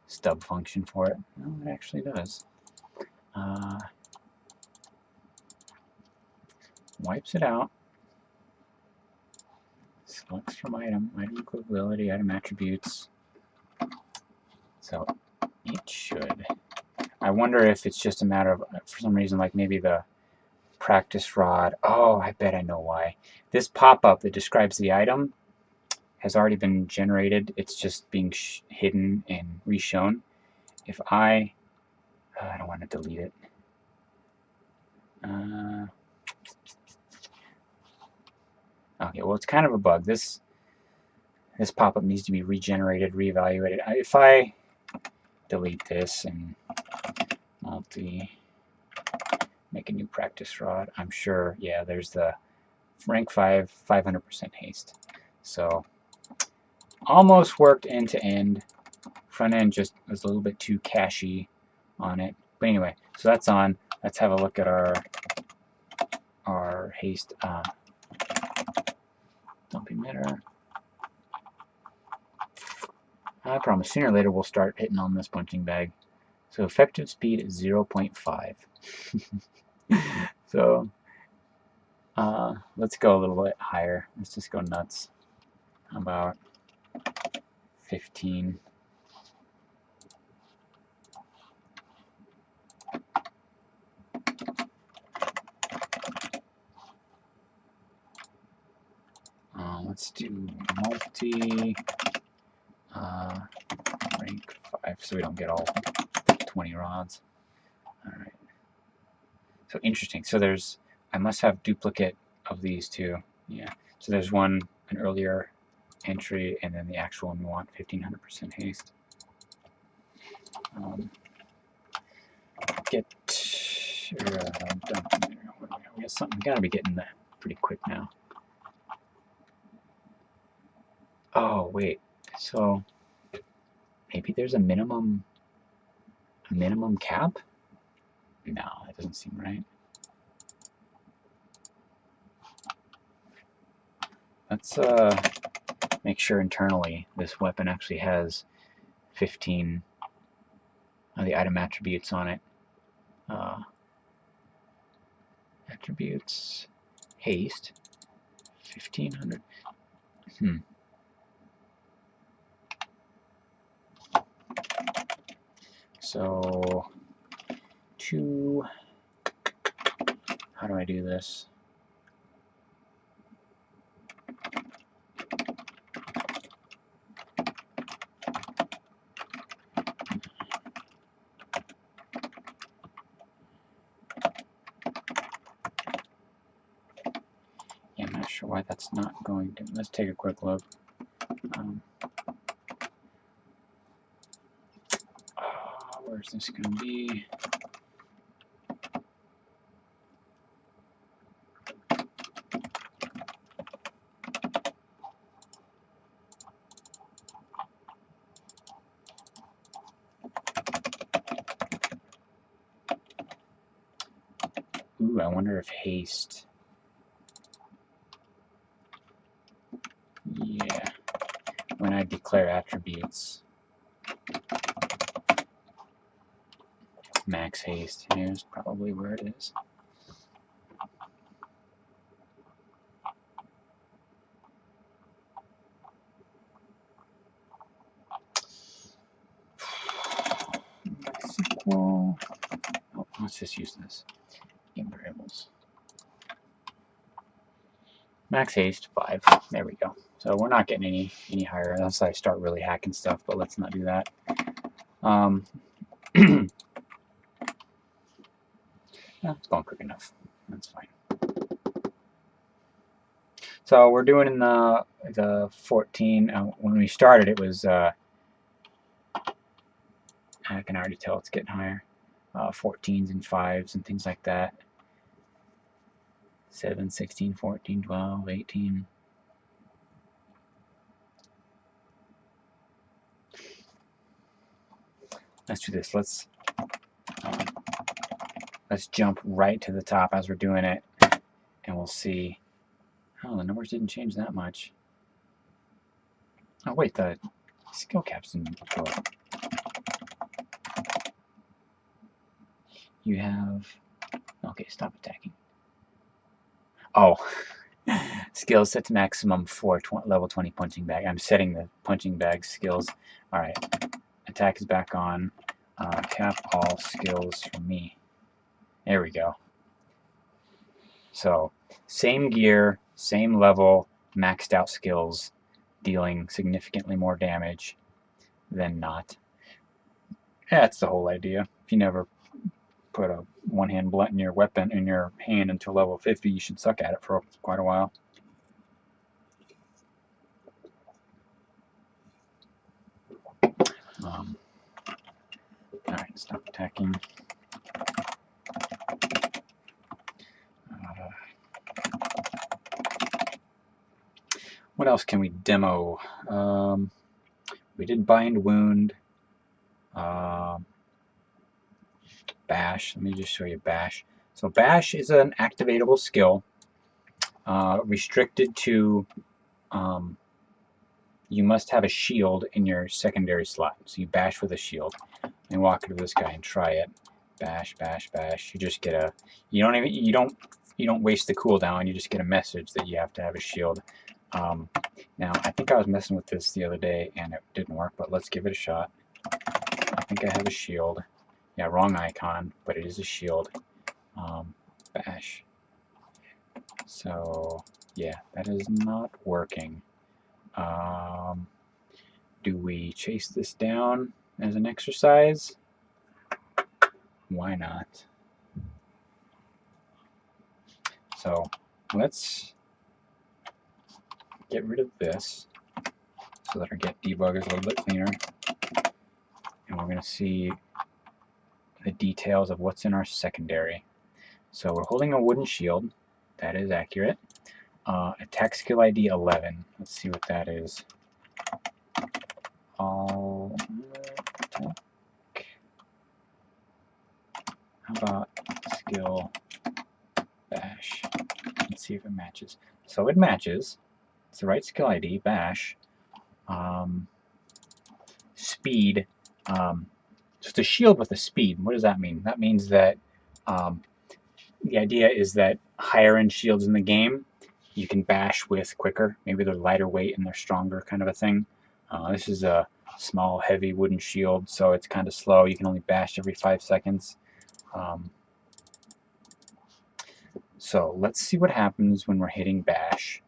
Speaker 1: stub function for it. No, it actually does. Wipes it out. Selects from item equability, item attributes. So it should. I wonder if it's just a matter of, for some reason, like maybe the practice rod. Oh, I bet I know why. This pop-up that describes the item has already been generated. It's just being hidden and reshown. If I don't want to delete it. Okay, well, it's kind of a bug. This pop-up needs to be regenerated, reevaluated. If I delete this and make a new practice rod, I'm sure, yeah, there's the rank 5, 500% haste. So almost worked end to end. Front end just was a little bit too cachy on it. But anyway, so that's on. Let's have a look at our haste dumping matter. I promise sooner or later we'll start hitting on this punching bag. So effective speed is 0.5. So let's go a little bit higher. Let's just go nuts. How about 15? Let's do multi rank 5 so we don't get all 20 rods. Alright. So interesting. So I must have duplicate of these two. Yeah. So there's an earlier entry, and then the actual one we want 1500% haste. We got something. Gotta be getting that pretty quick now. Oh wait. So maybe there's a minimum cap? No, that doesn't seem right. Let's make sure internally this weapon actually has 15 of the item attributes on it. Attributes, haste, 1500. So how do I do this? why that's not going to. Let's take a quick look. Where's this going to be? Ooh, I wonder if haste. Yeah, when I declare attributes. Max haste, here's probably where it is. SQL. Oh, let's just use this. In variables. Max haste 5. There we go. So we're not getting any higher unless I start really hacking stuff, but let's not do that. No, it's going quick enough. That's fine. So we're doing in the 14. When we started, it was I can already tell it's getting higher. 14s and 5s and things like that. 7, 16, 14, 12, 18. Let's do this. Let's jump right to the top as we're doing it, and we'll see. Oh, the numbers didn't change that much. Oh wait, the skill caps didn't go up. You have. Okay, stop attacking. Oh, skills set to maximum for level 20 punching bag. I'm setting the punching bag skills. All right, attack is back on. Cap all skills for me. There we go. So same gear, same level, maxed out skills, dealing significantly more damage than not. Yeah, that's the whole idea. If you never put a one-hand blunt in your weapon in your hand until level 50, you should suck at it for quite a while. Alright, stop attacking. What else can we demo? We did bind wound. Bash. Let me just show you bash. So bash is an activatable skill, restricted to you must have a shield in your secondary slot. So you bash with a shield. And walk into this guy and try it. Bash, bash, bash. You just get a. You don't waste the cooldown. You just get a message that you have to have a shield. Now I think I was messing with this the other day and it didn't work, but let's give it a shot. I think I have a shield. Yeah, wrong icon, but it is a shield. Bash. So yeah, that is not working. Do we chase this down as an exercise? Why not? So let's get rid of this so that our get debug is a little bit cleaner. And we're going to see the details of what's in our secondary. So we're holding a wooden shield. That is accurate. Attack skill ID 11. Let's see what that is. All attack. How about skill bash? Let's see if it matches. So it matches. It's the right skill ID, bash. Speed. Just a shield with a speed. What does that mean? That means that the idea is that higher end shields in the game you can bash with quicker. Maybe they're lighter weight and they're stronger, kind of a thing. This is a small, heavy wooden shield, so it's kind of slow. You can only bash every 5 seconds. So let's see what happens when we're hitting bash.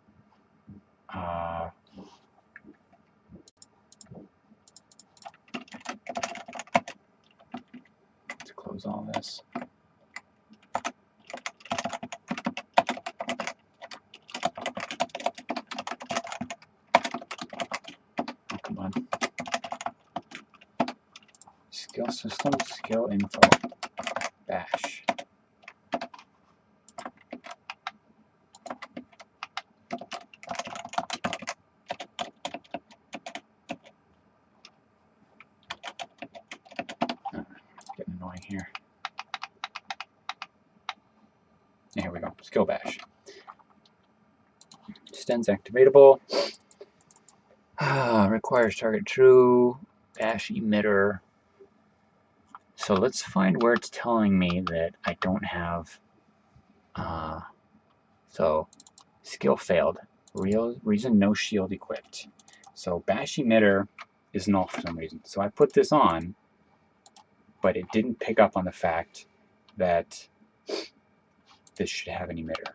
Speaker 1: Let's close all this. system skill info bash. Getting annoying here. Here we go. Skill bash. Extends activatable. Requires target true. Bash emitter. So let's find where it's telling me that I don't have. So skill failed. Reason no shield equipped. So bash emitter is null for some reason. So I put this on, but it didn't pick up on the fact that this should have an emitter.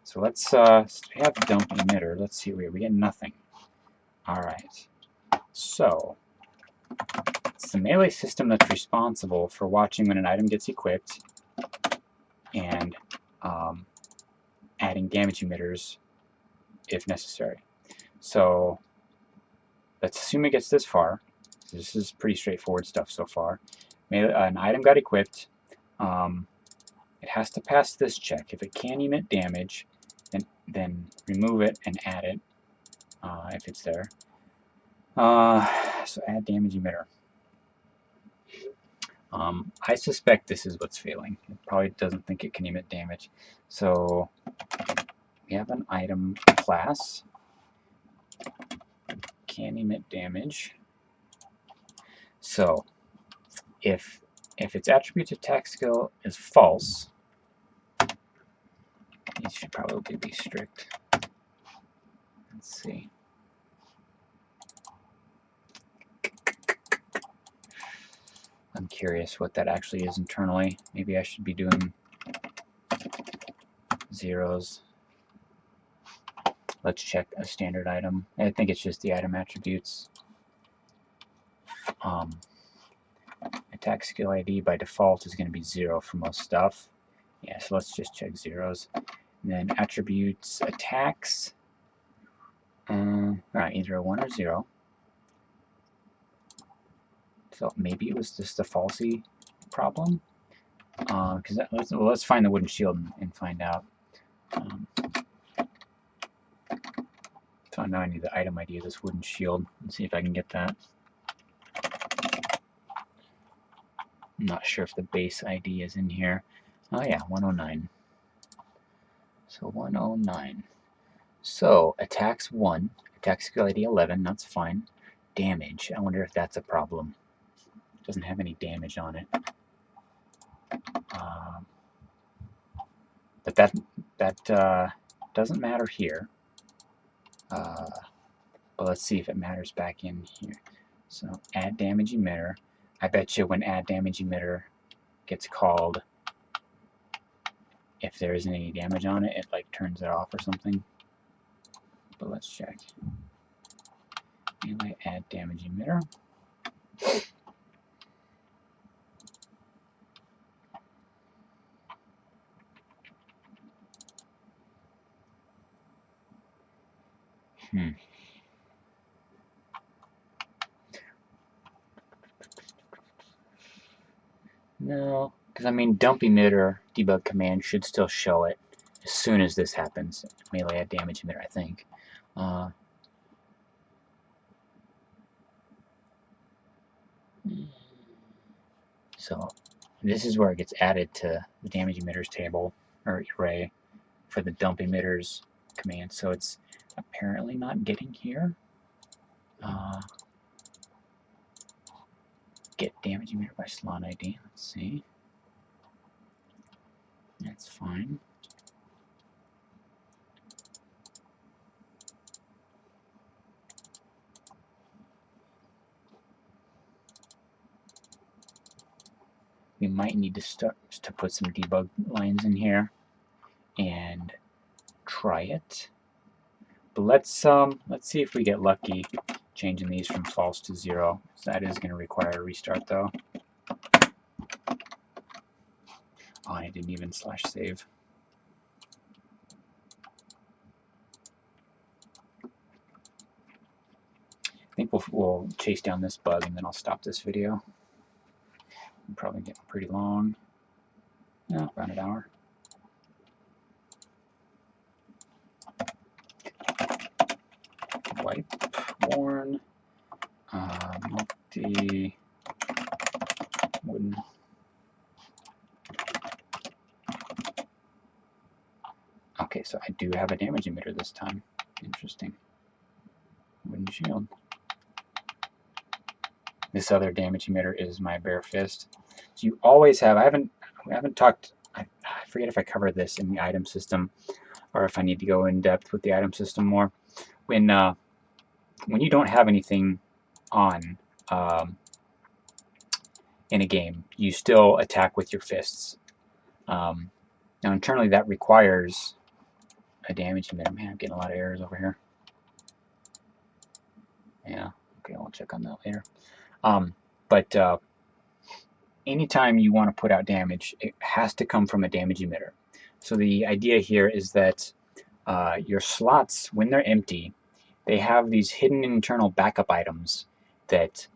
Speaker 1: So let's we have dump emitter. Let's see, we get nothing. All right. So it's the melee system that's responsible for watching when an item gets equipped and adding damage emitters if necessary. So let's assume it gets this far. This is pretty straightforward stuff so far. An item got equipped. It has to pass this check. If it can emit damage, then remove it and add it if it's there. So add damage emitter. I suspect this is what's failing. It probably doesn't think it can emit damage. So we have an item class. Can emit damage. So if its attribute attack skill is false, it should probably be strict. Let's see. I'm curious what that actually is internally. Maybe I should be doing zeros. Let's check a standard item. I think it's just the item attributes. Attack skill ID by default is going to be 0 for most stuff. Yeah, so let's just check zeros. And then attributes attacks. Alright, either a 1 or 0. So maybe it was just a falsy problem. Let's find the wooden shield and find out. So now I need the item ID of this wooden shield. Let's see if I can get that. I'm not sure if the base ID is in here. Oh yeah, 109. So 109. So attacks 1, attack skill ID 11, that's fine. Damage, I wonder if that's a problem. Doesn't have any damage on it. But that doesn't matter here. But let's see if it matters back in here. So add damage emitter. I bet you when add damage emitter gets called, if there isn't any damage on it, it like turns it off or something. But let's check. Anyway, add damage emitter. No, because I mean dump emitter debug command should still show it as soon as this happens. Melee add damage emitter, I think. So this is where it gets added to the damage emitters table or array for the dump emitters command. So it's apparently not getting here. Get damage emitter by slot ID. Let's see. That's fine. We might need to start to put some debug lines in here and try it. But let's see if we get lucky changing these from false to 0. So that is going to require a restart though. Oh, I didn't even /save. I think we'll we'll chase down this bug and then I'll stop this video. I'm probably getting pretty long. Yeah, around an hour. Wipe, worn, multi, wooden. Okay, so I do have a damage emitter this time. Interesting. Wooden shield. This other damage emitter is my bare fist. So you always have, we haven't talked, I forget if I covered this in the item system or if I need to go in depth with the item system more. When you don't have anything on in a game, you still attack with your fists. Now internally that requires a damage emitter. Man, I'm getting a lot of errors over here. Yeah, okay, I'll check on that later. But anytime you want to put out damage, it has to come from a damage emitter. So the idea here is that your slots, when they're empty, they have these hidden internal backup items that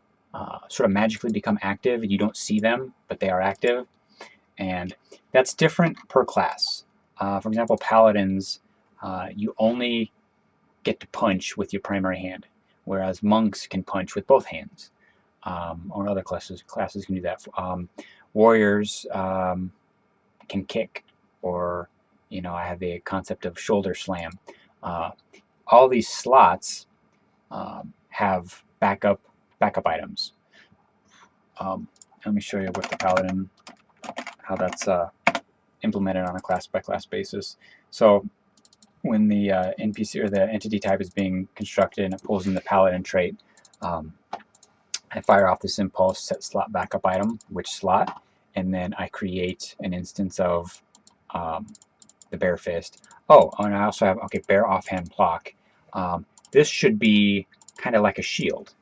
Speaker 1: sort of magically become active. You don't see them, but they are active. And that's different per class. For example, paladins, you only get to punch with your primary hand, whereas monks can punch with both hands. Or other classes can do that. Warriors can kick, or I have the concept of shoulder slam. All these slots have backup items. Let me show you with the paladin how that's implemented on a class by class basis. So when the NPC or the entity type is being constructed and it pulls in the paladin trait, I fire off this impulse, set slot backup item, which slot, and then I create an instance of the bare fist. Oh, and I also have, okay, bare offhand block. This should be kind of like a shield.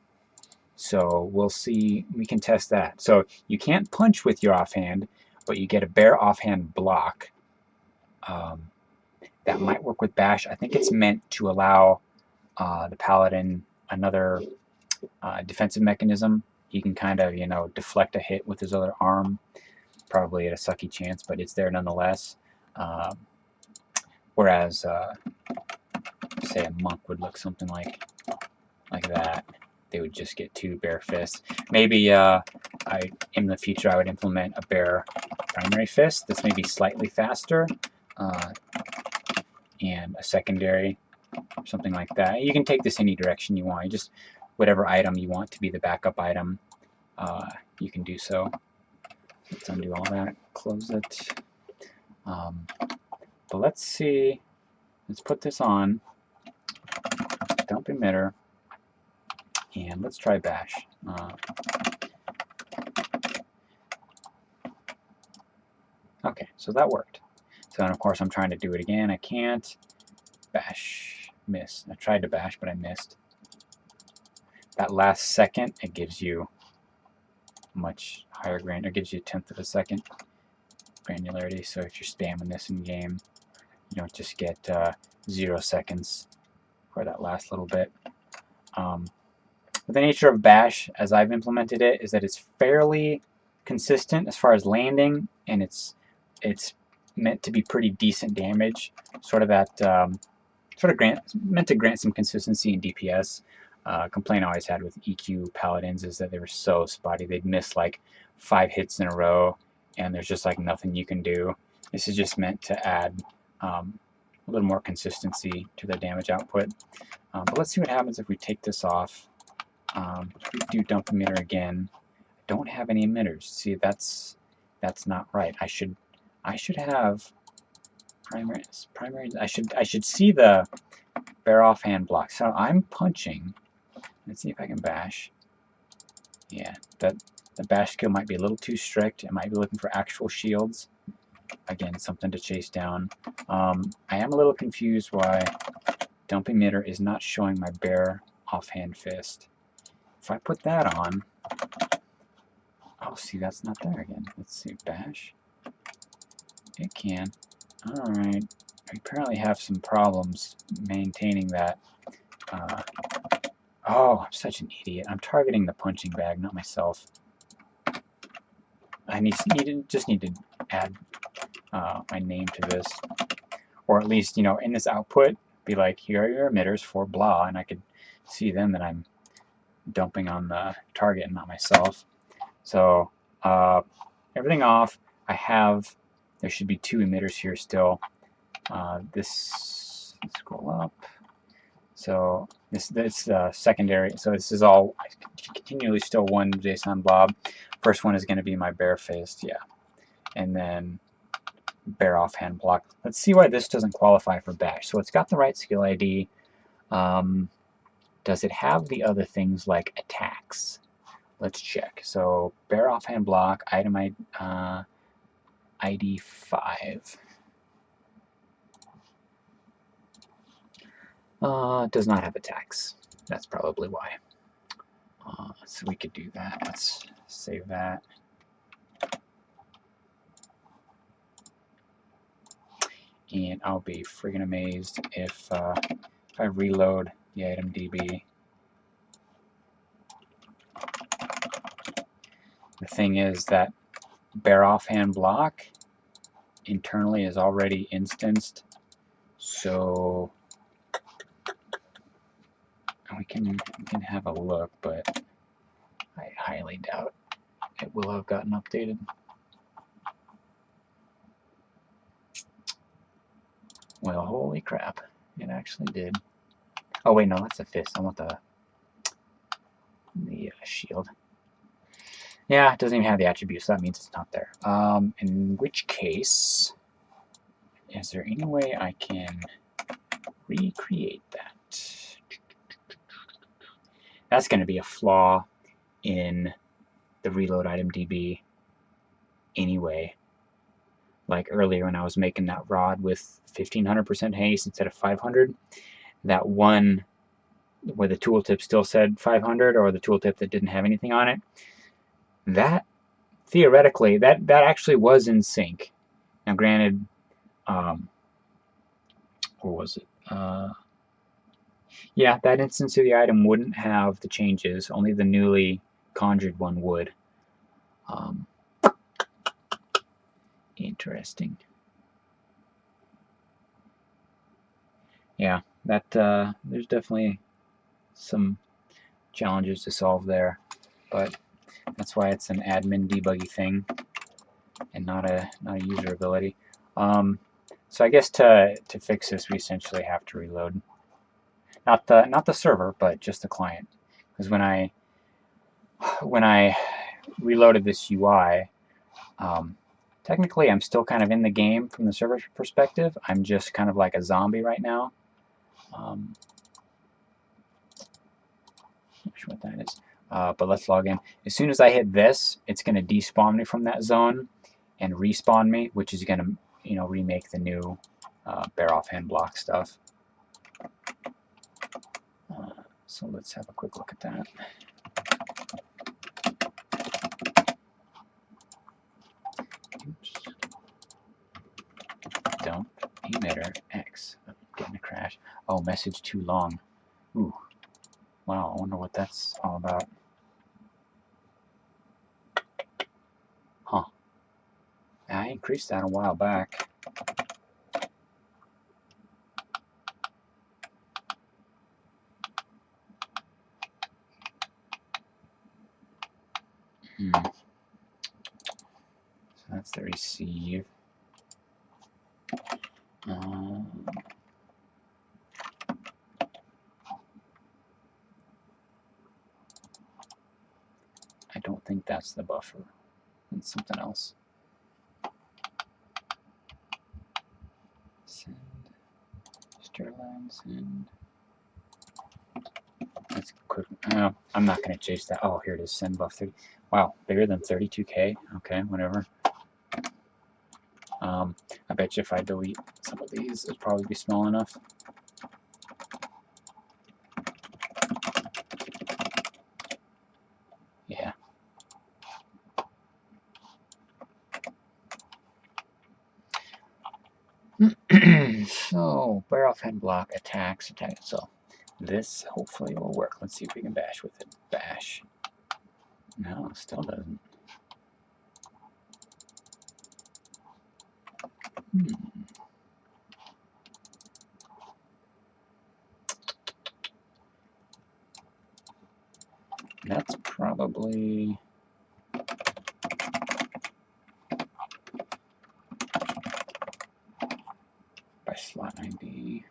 Speaker 1: So we'll see, we can test that. So you can't punch with your offhand, but you get a bare offhand block. That might work with bash. I think it's meant to allow the paladin another defensive mechanism. He can kind of, deflect a hit with his other arm, probably at a sucky chance, but it's there nonetheless. Whereas, say a monk would look something like that. They would just get 2 bare fists. Maybe in the future I would implement a bare primary fist that's maybe slightly faster, and a secondary, something like that. You can take this any direction you want. You just whatever item you want to be the backup item, you can do so. Let's undo all that, close it. But let's see, let's put this on, dump emitter, and let's try bash. Okay, so that worked. So then of course I'm trying to do it again, I can't. Bash, miss. I tried to bash, but I missed. That last second, it gives you much higher grain, or gives you 1/10 of a second granularity. So if you're spamming this in game, you don't just get 0 seconds for that last little bit. But the nature of bash, as I've implemented it, is that it's fairly consistent as far as landing, and it's meant to be pretty decent damage. Sort of that meant to grant some consistency in DPS. Complaint I always had with EQ paladins is that they were so spotty. They'd miss like 5 hits in a row, and there's just like nothing you can do. This is just meant to add a little more consistency to the damage output. But let's see what happens if we take this off. If we do dump emitter again, I don't have any emitters. See, that's not right. I should have primary. I should see the bare offhand block. So I'm punching. Let's see if I can bash. Yeah, the bash skill might be a little too strict. It might be looking for actual shields. Again, something to chase down. I am a little confused why dump emitter is not showing my bare offhand fist. If I put that on, oh, see, that's not there again. Let's see, bash. It can. Alright. I apparently have some problems maintaining that. Oh, I'm such an idiot. I'm targeting the punching bag, not myself. I just need to add my name to this, or at least, you know, in this output, be like, here are your emitters for blah, and I could see then that I'm dumping on the target and not myself. So everything off. I have, there should be 2 emitters here still. This, scroll up. So this secondary. So this is all continually still one JSON blob. First one is going to be my barefaced, yeah, and then bare offhand block. Let's see why this doesn't qualify for bash. So it's got the right skill ID. Does it have the other things like attacks? Let's check. So bare offhand block, item ID 5. Does not have attacks. That's probably why. So we could do that. Let's save that. And I'll be friggin' amazed if I reload the item DB. The thing is that bare offhand block internally is already instanced, so we can have a look, but I highly doubt it will have gotten updated. Well, holy crap, it actually did. Oh wait, no, that's a fist. I want the shield. Yeah, it doesn't even have the attributes, so that means it's not there. In which case, is there any way I can recreate that? That's going to be a flaw in the reload item DB anyway. Like earlier when I was making that rod with 1500% haste instead of 500, that one where the tooltip still said 500 or the tooltip that didn't have anything on it, that theoretically that actually was in sync. Now granted, or was it? Yeah, that instance of the item wouldn't have the changes, only the newly conjured one would. Interesting. Yeah, that there's definitely some challenges to solve there, but that's why it's an admin debuggy thing and not a user ability. So I guess to fix this, we essentially have to reload, not the server, but just the client, because when I reloaded this UI, technically I'm still kind of in the game from the server perspective. I'm just kind of like a zombie right now. Not sure what that is. But let's log in. As soon as I hit this, it's going to despawn me from that zone and respawn me, which is going to, you know, remake the new bare offhand block stuff. So let's have a quick look at that. Oops. Dump emitter X. I'm getting a crash. Oh, message too long. Ooh. Wow, I wonder what that's all about. Huh. I increased that a while back. So that's the receive. I don't think that's the buffer. It's something else. Send. Sterline send. That's quick. I'm not going to chase that. Oh, here it is. Send buff 30. Wow, bigger than 32K. Okay, whatever. I bet you if I delete some of these, it'll probably be small enough. Yeah. So, bare offhand block attacks. So, This hopefully will work. Let's see if we can bash with it. Bash. No, still doesn't. That's probably by slot ID.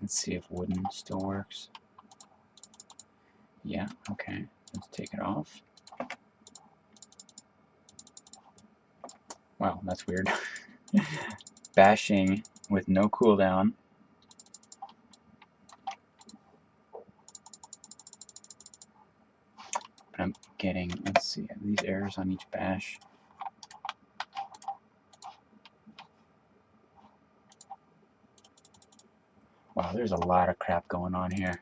Speaker 1: Let's see if wooden still works. Yeah, okay. Let's take it off. Wow, that's weird. Bashing with no cooldown. But I'm getting, let's see, these errors on each bash. Wow, there's a lot of crap going on here.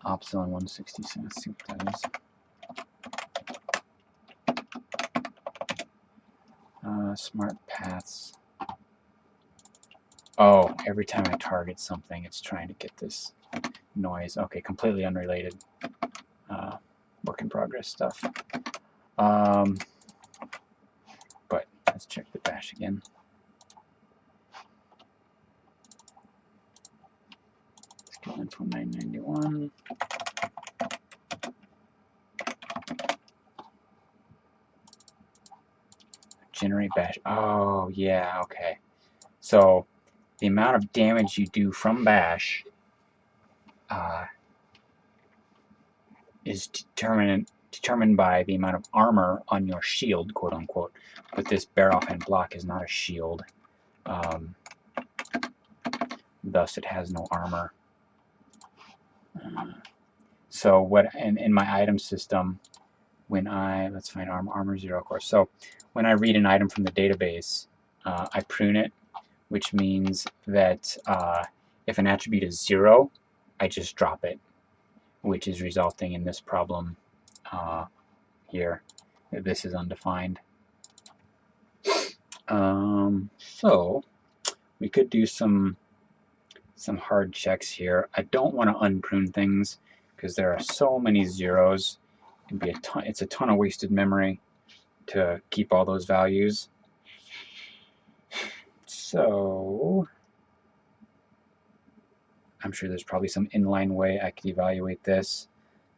Speaker 1: Opsilon 166, let's see what that is. Smart paths. Oh, every time I target something, it's trying to get this noise. Okay, completely unrelated. Work in progress stuff. But let's check the bash again. Skill info 991. Generate bash. Oh, yeah, okay. So the amount of damage you do from bash is determined by the amount of armor on your shield, quote unquote. But this bear offhand block is not a shield. Thus it has no armor. So what in my item system, when let's find armor 0, of course. So when I read an item from the database, I prune it, which means that if an attribute is 0, I just drop it, which is resulting in this problem here. This is undefined. So we could do some hard checks here. I don't want to unprune things because there are so many zeros. It'd be it's a ton of wasted memory to keep all those values. So I'm sure there's probably some inline way I could evaluate this,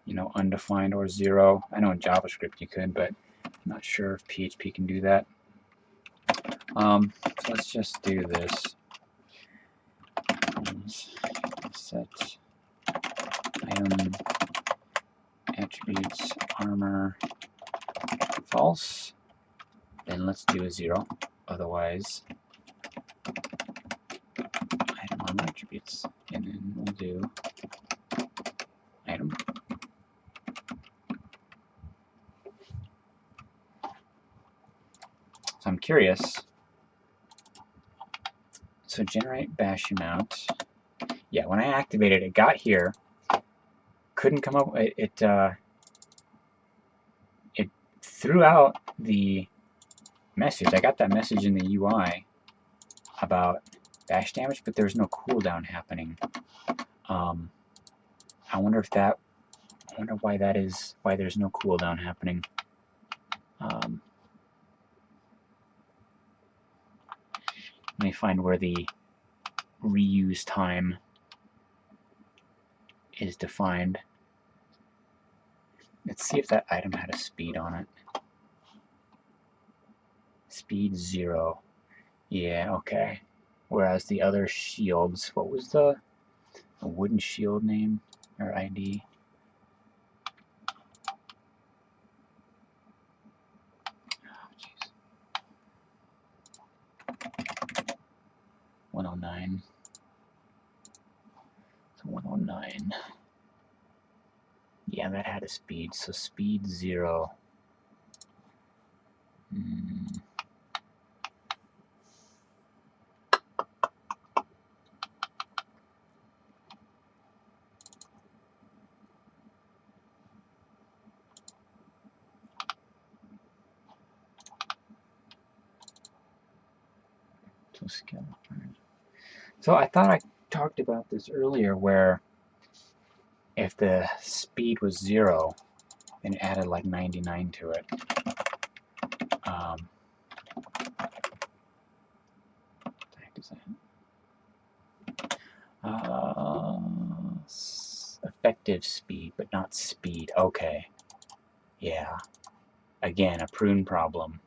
Speaker 1: you know, undefined or 0. I know in JavaScript you could, but I'm not sure if PHP can do that. So let's just do this. Set item attributes armor false. Then let's do a 0. Otherwise, item armor attributes, and then we'll do item. So I'm curious. So generate bash amount. Yeah, when I activated it, got here, couldn't come up. It threw out the message. I got that message in the UI about bash damage, but there's no cooldown happening. I wonder if that. I wonder why that is. Why there's no cooldown happening. Let me find where the reuse time is defined. Let's see if that item had a speed on it. Speed 0. Yeah, okay. Whereas the other shields, what was the wooden shield name or ID? Oh, jeez. 109. So 109. Yeah, that had a speed. So speed 0. So scale. So I thought I talked about this earlier, where if the speed was 0 and added like 99 to it, what the heck is that? Effective speed, but not speed. Okay. Yeah. Again, a prune problem.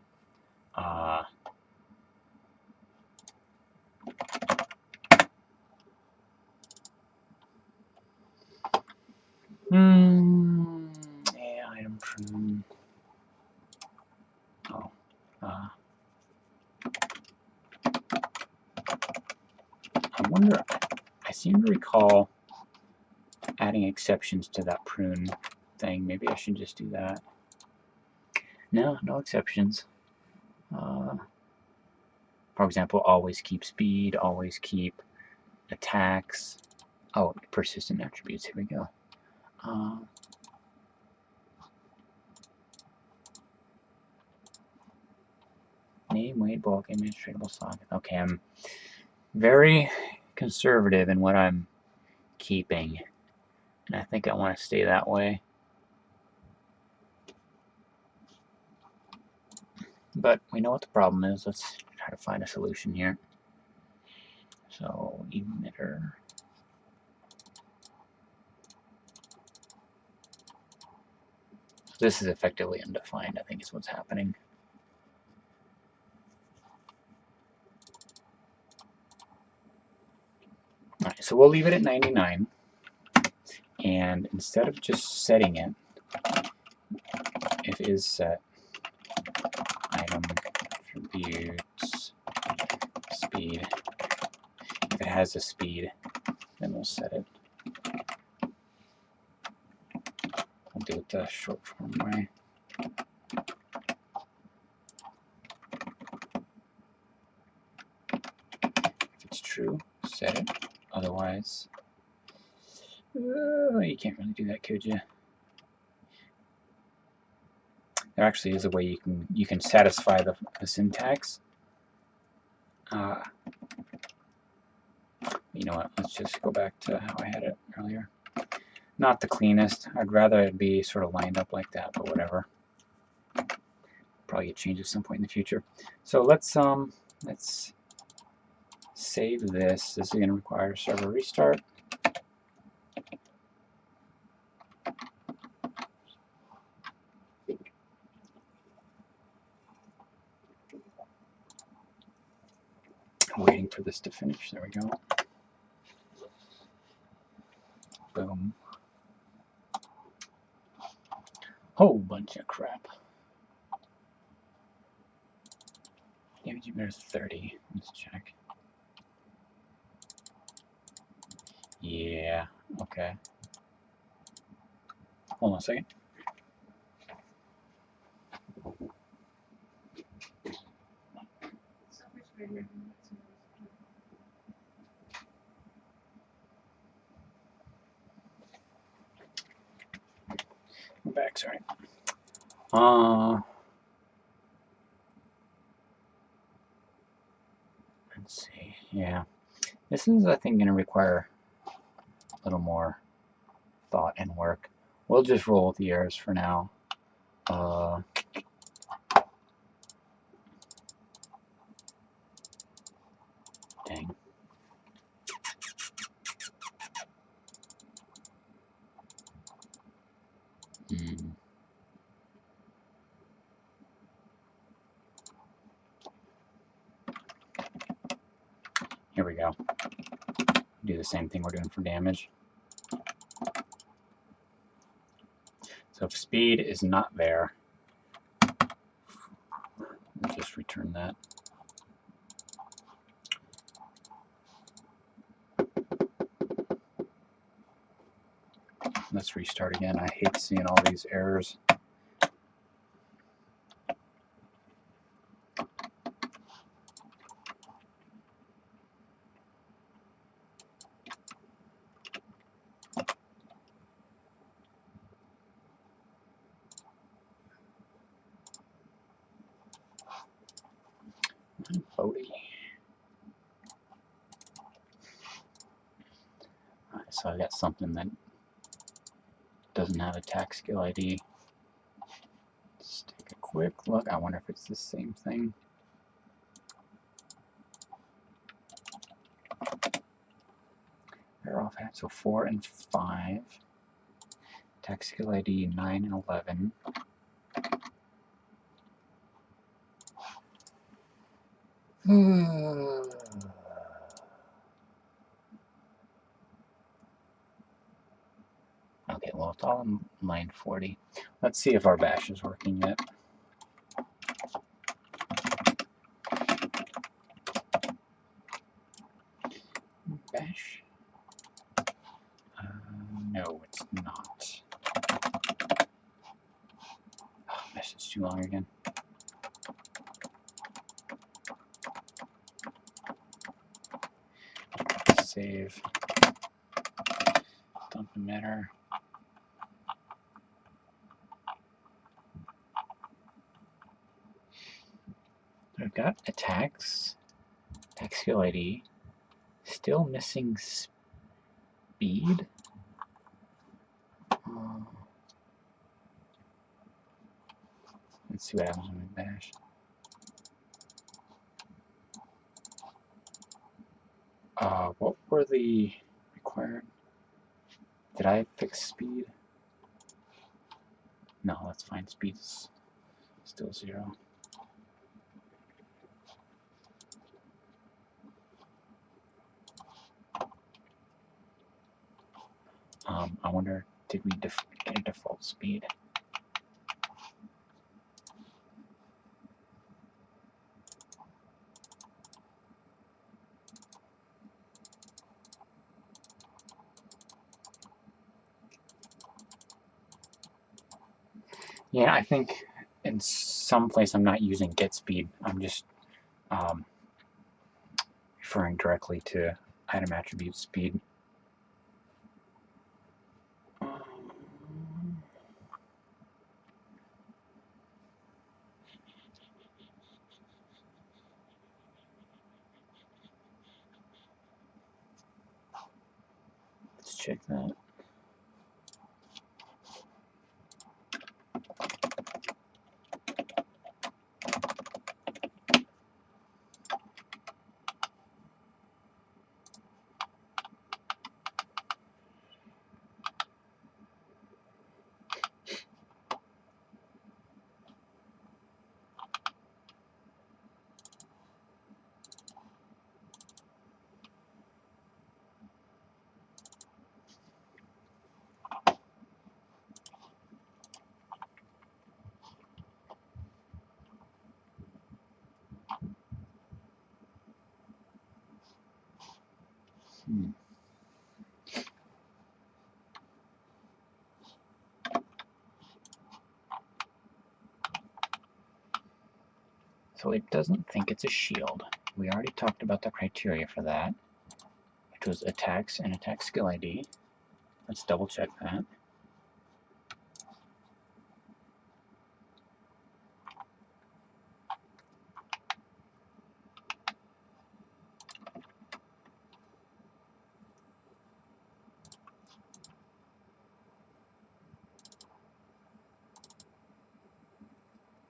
Speaker 1: Yeah, item prune. Oh. I wonder, I seem to recall adding exceptions to that prune thing. Maybe I should just do that. No, no exceptions. For example, always keep speed, always keep attacks. Oh, persistent attributes. Here we go. Name, weight, bulk, image, tradable socket. Okay, I'm very conservative in what I'm keeping, and I think I want to stay that way. But we know what the problem is. Let's try to find a solution here. So, emitter. This is effectively undefined, I think is what's happening. Alright, so we'll leave it at 99. And instead of just setting it, if is set item attributes speed, if it has a speed, then we'll set it. I'll do it the short form way. If it's true, set it. Otherwise, you can't really do that, could you? There actually is a way you can satisfy the syntax. You know what? Let's just go back to how I had it earlier. Not the cleanest. I'd rather it be sort of lined up like that, but whatever. Probably get changed at some point in the future. So let's save this. This is going to require a server restart. Waiting for this to finish. There we go. Boom. Whole bunch of crap. Damage emitter 30. Let's check. Yeah. Okay. Hold on a second. I'm back. Sorry. Let's see. Yeah. This is, I think, going to require a little more thought and work. We'll just roll with the errors for now. Dang. Here we go. Do the same thing we're doing for damage. So if speed is not there, we'll just return that. Let's restart again. I hate seeing all these errors. Bodie. So I've got something that doesn't have a tax skill ID. Let's take a quick look. I wonder if it's the same thing. They're off at so 4 and 5. Tax skill ID 9 and 11. Okay, well, it's all in line 40. Let's see if our bash is working yet. Bash? No, it's not. Oh, message too long again. Save. Doesn't matter. I've got a tax skill ID, still missing speed. Let's see what happens when we bash. What were the required? Did I fix speed? No, that's fine. Speed's still 0. I wonder, did we get a default speed? Yeah, I think in some place I'm not using get speed. I'm just referring directly to item attribute speed. Let's check that. So it doesn't think it's a shield. We already talked about the criteria for that, which was attacks and attack skill ID. Let's double check that.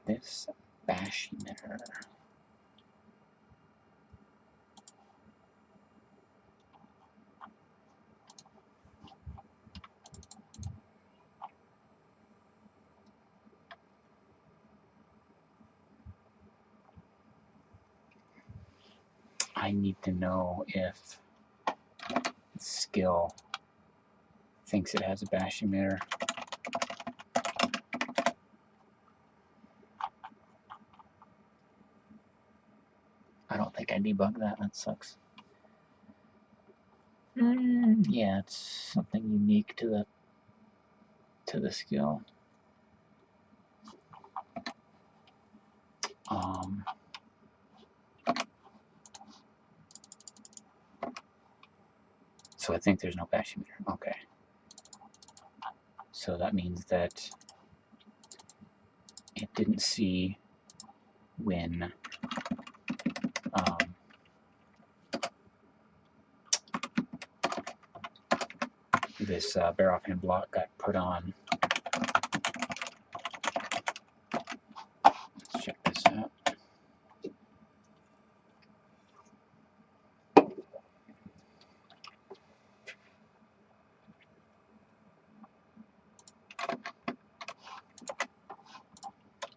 Speaker 1: This bash emitter. I need to know if skill thinks it has a bash emitter. I don't think I debugged that. That sucks. Yeah, it's something unique to the skill. So I think there's no bash emitter. Okay. So that means that it didn't see when this bare offhand block got put on. Let's check this out.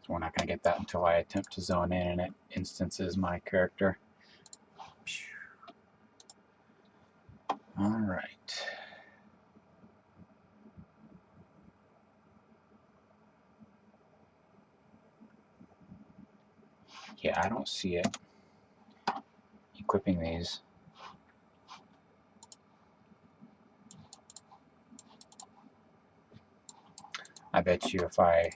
Speaker 1: So we're not going to get that until I attempt to zone in and it instances my character. Alright. Yeah, I don't see it equipping these. I bet you if I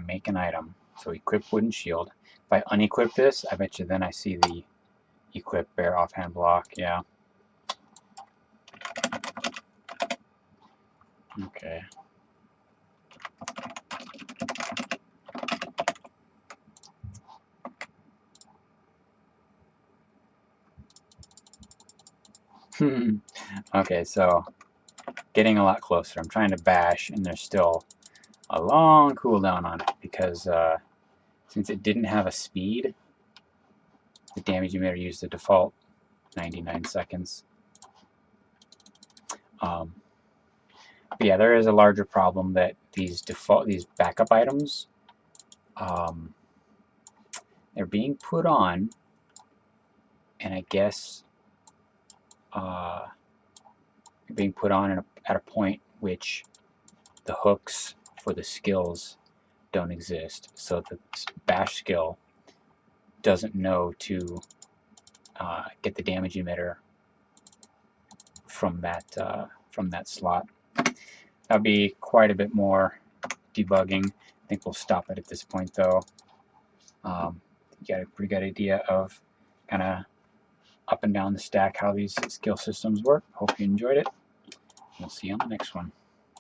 Speaker 1: make an item, so equip wooden shield, if I unequip this, I bet you then I see the equip bare offhand block. Yeah. Okay. Okay, so getting a lot closer. I'm trying to bash, and there's still a long cooldown on it because since it didn't have a speed, the damage emitter used the default 99 seconds. But yeah, there is a larger problem that these backup items, they're being put on, and I guess they're being put on at a point which the hooks for the skills don't exist. So the bash skill doesn't know to get the damage emitter from that slot. That'll be quite a bit more debugging. I think we'll stop it at this point, though. You got a pretty good idea of kind of up and down the stack how these skill systems work. Hope you enjoyed it. We'll see you on the next one.